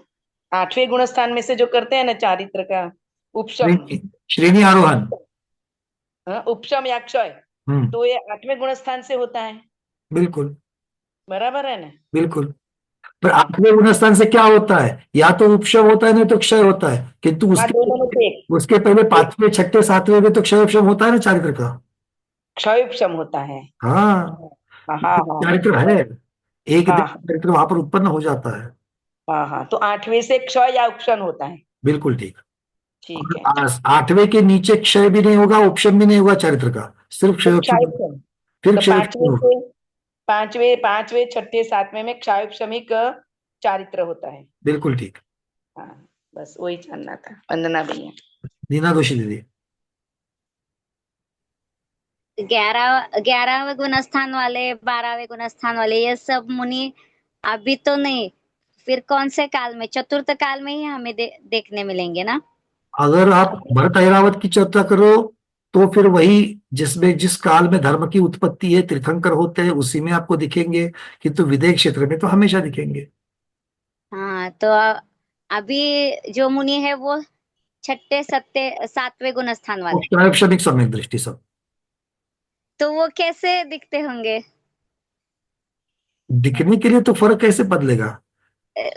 S10: 8वें गुणस्थान में से जो करते हैं ना चारित्र का उपशम,
S1: श्रेणी आरोहण,
S10: उपशम या क्षय, तो ये 8वें गुणस्थान से होता है।
S1: बिल्कुल
S10: बराबर है ना?
S1: बिल्कुल। पर 8वें गुणस्थान से क्या होता है? या तो उपशम होता है, नहीं तो क्षय होता है, किंतु उसके पहले 5वें 6ठे 7वें में तो क्षय उपशम होता है ना चारित्र का।
S10: क्षय उपशम होता है।
S1: हाँ, चारित्र है, एक चारित्र वहां पर उत्पन्न हो जाता है।
S10: हाँ, तो 8वें से क्षय या उपशम होता है।
S1: बिल्कुल ठीक।
S10: ठीक है।
S1: 8वें के नीचे क्षय भी नहीं होगा, उपशम भी नहीं होगा चारित्र का, सिर्फ क्षय उपशम। फिर
S10: पांचवें 6ठे 7वें में क्षायोपशमिक चारित्र होता है।
S1: बिल्कुल ठीक।
S10: हाँ, बस वही जानना था। वंदना भैया।
S1: नीना दोषी दीदी।
S11: 11वें गुणस्थान वाले, 12वें गुणस्थान वाले, ये सब मुनि अभी तो नहीं, फिर कौन से काल में? चतुर्थ काल में ही हमें देखने मिलेंगे ना?
S1: अगर आप भरत ऐरावत की चर्चा करो तो फिर वही जिसमें जिस काल में धर्म की उत्पत्ति है, तीर्थंकर होते हैं, उसी में आपको दिखेंगे, किंतु विदेह क्षेत्र में तो हमेशा दिखेंगे।
S11: हाँ, तो अभी जो मुनि है वो 6ठे 7वें गुणस्थान वाले,
S1: क्षणिक सम्यक दृष्टि सब,
S11: तो वो कैसे दिखते होंगे?
S1: दिखने के लिए तो फर्क कैसे बदलेगा?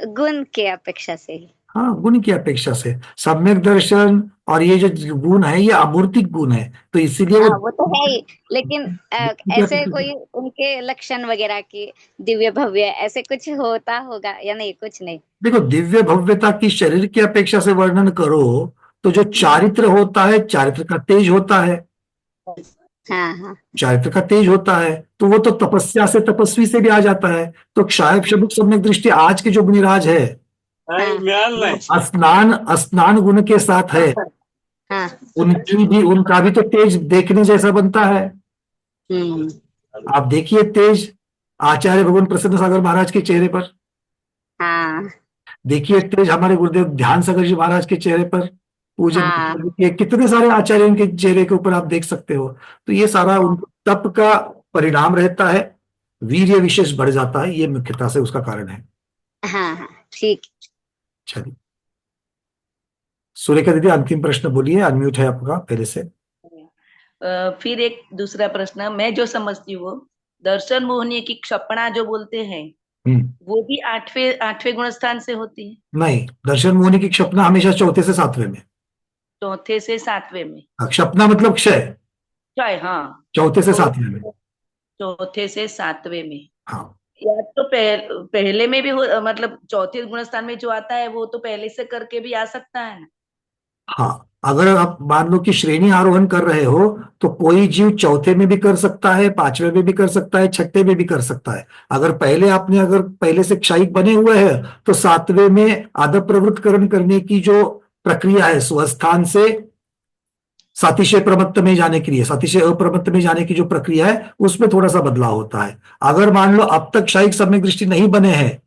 S11: गुण के अपेक्षा से ही।
S1: हाँ, गुण की अपेक्षा से। सम्यक दर्शन और ये जो गुण है ये अमूर्तिक गुण है, तो इसीलिए
S11: वो तो है ही, लेकिन ऐसे कोई उनके लक्षण वगैरह की दिव्य भव्य ऐसे कुछ होता होगा या नहीं? कुछ नहीं।
S1: देखो, दिव्य भव्यता की शरीर की अपेक्षा से वर्णन करो तो जो चारित्र होता है, चारित्र का तेज होता है।
S11: हाँ हाँ
S1: चारित्र का तेज होता है, तो वो तो तपस्या से तपस्वी से भी आ जाता है। तो क्षायक शब्द सम्यक दृष्टि आज के जो मुनिराज है, स्नान स्नान गुण के साथ है,
S11: हाँ।
S1: उनका भी तो तेज देखने जैसा बनता है। आप देखिए तेज आचार्य भगवान प्रसन्न सागर महाराज के चेहरे पर,
S11: हाँ
S1: देखिए तेज हमारे गुरुदेव ध्यान सागर जी महाराज के चेहरे पर, पूजन
S11: हाँ
S1: देखिए कितने सारे आचार्यों के चेहरे के ऊपर आप देख सकते हो। तो ये सारा उनके तप का परिणाम रहता है, वीर्य विशेष बढ़ जाता है, ये मुख्यतः से उसका कारण है।
S11: हाँ हाँ ठीक।
S1: चलिए सुरेखा दीदी अंतिम प्रश्न बोलिए, अनम्यूट है आपका पहले से।
S10: फिर एक दूसरा प्रश्न मैं जो समझती हूँ, दर्शन मोहनीय की क्षपणा जो बोलते हैं वो भी आठवें गुण स्थान से होती है?
S1: नहीं, दर्शन मोहनी की क्षपना हमेशा चौथे से सातवें में।
S10: चौथे से सातवें में?
S1: क्षपना मतलब क्षय।
S10: क्षय, हाँ।
S1: चौथे से सातवें में।
S10: चौथे से सातवें में।
S1: हाँ।
S10: या तो पहले में भी हो, मतलब चौथे गुण स्थान में जो आता है वो तो पहले से करके भी आ सकता है ना?
S1: हाँ, अगर आप मान लो कि श्रेणी आरोहण कर रहे हो तो कोई जीव चौथे में भी कर सकता है, पांचवें में भी कर सकता है, छठे में भी कर सकता है। अगर पहले से क्षायिक बने हुए हैं तो सातवें में आदप प्रवृत्तकरण करने की जो प्रक्रिया है, स्वस्थान से सातिशय प्रमत्त में जाने के लिए, सातिशय अप्रमत्त में जाने की जो प्रक्रिया है उसमें थोड़ा सा बदलाव होता है। अगर मान लो अब तक क्षायिक सम्यक दृष्टि नहीं बने हैं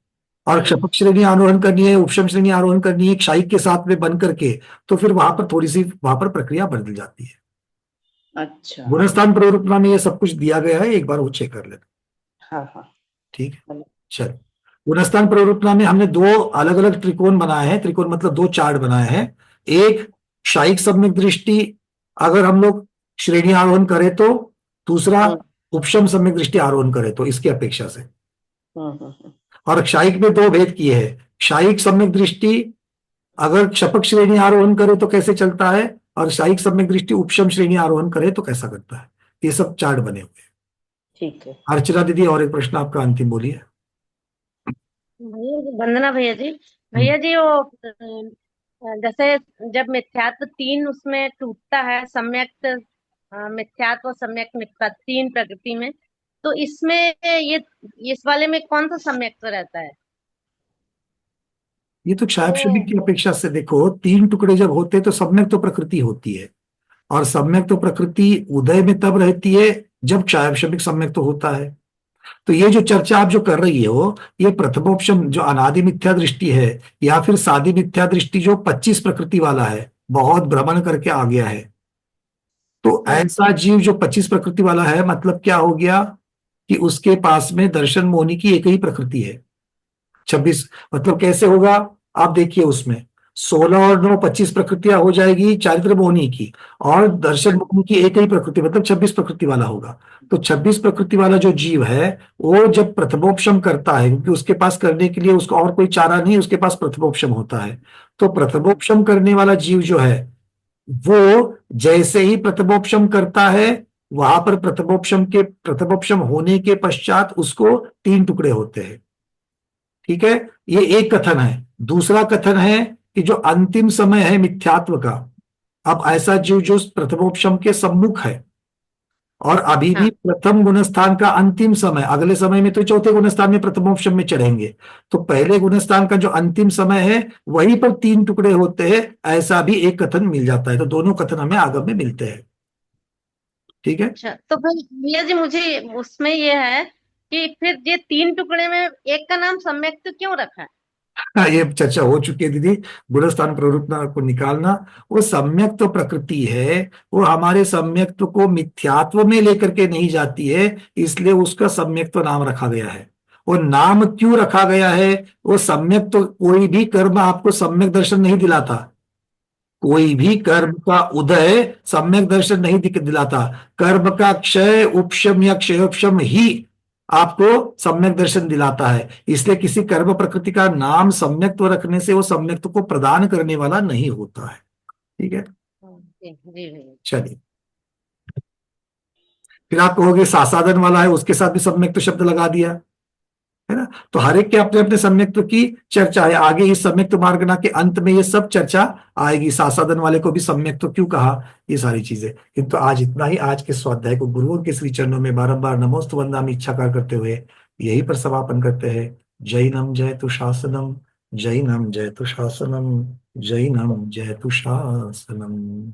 S1: और क्षपक श्रेणी आरोहण करनी है, उपशम श्रेणी आरोहण करनी है क्षायिक के साथ में बन करके, तो फिर वहां पर प्रक्रिया बदल जाती है।
S10: अच्छा,
S1: गुणस्थान प्रवृत्तना में ये सब कुछ दिया गया है, एक बार वो चेक कर लेना।
S10: हाँ हाँ
S1: ठीक है, चल। गुणस्थान प्रवृत्तना में हमने दो अलग अलग त्रिकोण बनाए हैं, त्रिकोण मतलब दो चार्ट बनाए हैं। एक क्षायिक सम्यक दृष्टि अगर हम लोग श्रेणी आरोहण करें तो, दूसरा उपशम सम्यक दृष्टि आरोहण करें तो, इसकी अपेक्षा से। और क्षायिक में दो भेद किए हैं। क्षायिक सम्यक दृष्टि अगर क्षपक श्रेणी आरोहण करे तो कैसे चलता है, और क्षायिक सम्यक दृष्टि उपशम श्रेणी आरोहण करे तो कैसा करता है, ये सब चार्ट बने हुए हैं।
S10: ठीक है।
S1: अर्चना दीदी और एक प्रश्न आपका अंतिम बोलिए।
S12: वंदना भैया जी। भैया जी वो जैसे जब मिथ्यात्व तीन उसमें टूटता है, सम्यक मिथ्यात्व सम्यक मिथ्या तीन प्रकृति में, तो इसमें ये इस वाले में कौन सा सम्यक रहता है?
S1: ये तो क्षायक शब्द की अपेक्षा से देखो, तीन टुकड़े जब होते हैं तो सम्यक तो प्रकृति होती है, और सम्यक तो प्रकृति उदय में तब रहती है जब क्षायक शब्द सम्यक तो होता है। तो ये जो चर्चा आप जो कर रही हो, ये प्रथमोपशम जो अनादि मिथ्या दृष्टि है, या फिर सादी मिथ्या दृष्टि जो 25 प्रकृति वाला है, बहुत भ्रमण करके आ गया है। तो ऐसा जीव जो 25 प्रकृति वाला है, मतलब क्या हो गया कि उसके पास में दर्शन मोहनी की एक ही प्रकृति है। 26 मतलब कैसे होगा, आप देखिए उसमें 16 और 9 25 प्रकृतियां हो जाएगी चारित्र मोहनी की, और दर्शन मोहनी की एक ही प्रकृति मतलब 26 प्रकृति वाला होगा। तो 26 प्रकृति वाला जो जीव है वो जब प्रथमोपशम करता है, क्योंकि उसके पास करने के लिए उसका और कोई चारा नहीं, उसके पास प्रथमोपशम होता है। तो प्रथमोपशम करने वाला जीव जो है वो जैसे ही प्रथमोपशम करता है, वहां पर प्रथमोपशम होने के पश्चात उसको तीन टुकड़े होते हैं। ठीक है, ये एक कथन है। दूसरा कथन है कि जो अंतिम समय है मिथ्यात्व का, अब ऐसा जीव जो प्रथमोपशम के सम्मुख है और अभी भी प्रथम गुणस्थान का अंतिम समय, अगले समय में तो चौथे गुणस्थान में प्रथमोपशम में चढ़ेंगे, तो पहले गुणस्थान का जो अंतिम समय है वहीं पर तीन टुकड़े होते हैं, ऐसा भी एक कथन मिल जाता है। तो दोनों कथन हमें आगम में मिलते हैं। ठीक है,
S12: अच्छा, तो फिर भैया जी मुझे उसमें ये है कि फिर ये तीन टुकड़े में एक का नाम सम्यक तो क्यों रखा है?
S1: हाँ, ये चर्चा हो चुकी है दीदी। गुणस्थान प्रवृत्ति को निकालना, वो सम्यक तो प्रकृति है, वो हमारे सम्यक्त्व को मिथ्यात्व में लेकर के नहीं जाती है, इसलिए उसका सम्यक्त्व नाम रखा गया है। वो नाम क्यों रखा गया है, वो सम्यक तो कोई भी कर्म आपको सम्यक दर्शन नहीं दिलाता, कोई भी कर्म का उदय सम्यक दर्शन नहीं दिलाता। कर्म का क्षय उपशम या क्षयोपशम ही आपको सम्यक दर्शन दिलाता है। इसलिए किसी कर्म प्रकृति का नाम सम्यक्त्व रखने से वो सम्यक्त्व को प्रदान करने वाला नहीं होता है। ठीक है, चलिए। फिर आप कहोगे सासादन वाला है, उसके साथ भी सम्यक्त्व शब्द लगा दिया। है ना। तो हर एक के अपने अपने सम्यक्त्व की चर्चा है। आगे इस सम्यक्त्व मार्गना के अंत में ये सब चर्चा आएगी। सासादन वाले को भी सम्यक्त्व क्यों कहा, ये सारी चीजें। किंतु आज इतना ही, आज के स्वाध्याय को गुरुओं के श्री चरणों में बारंबार नमोस्तु वंदनामि इच्छाकार करते हुए यही पर समापन करते हैं। जैनम जयतु शासनम, जैनम जयतु शासनम, जैनम जयतु शासनम।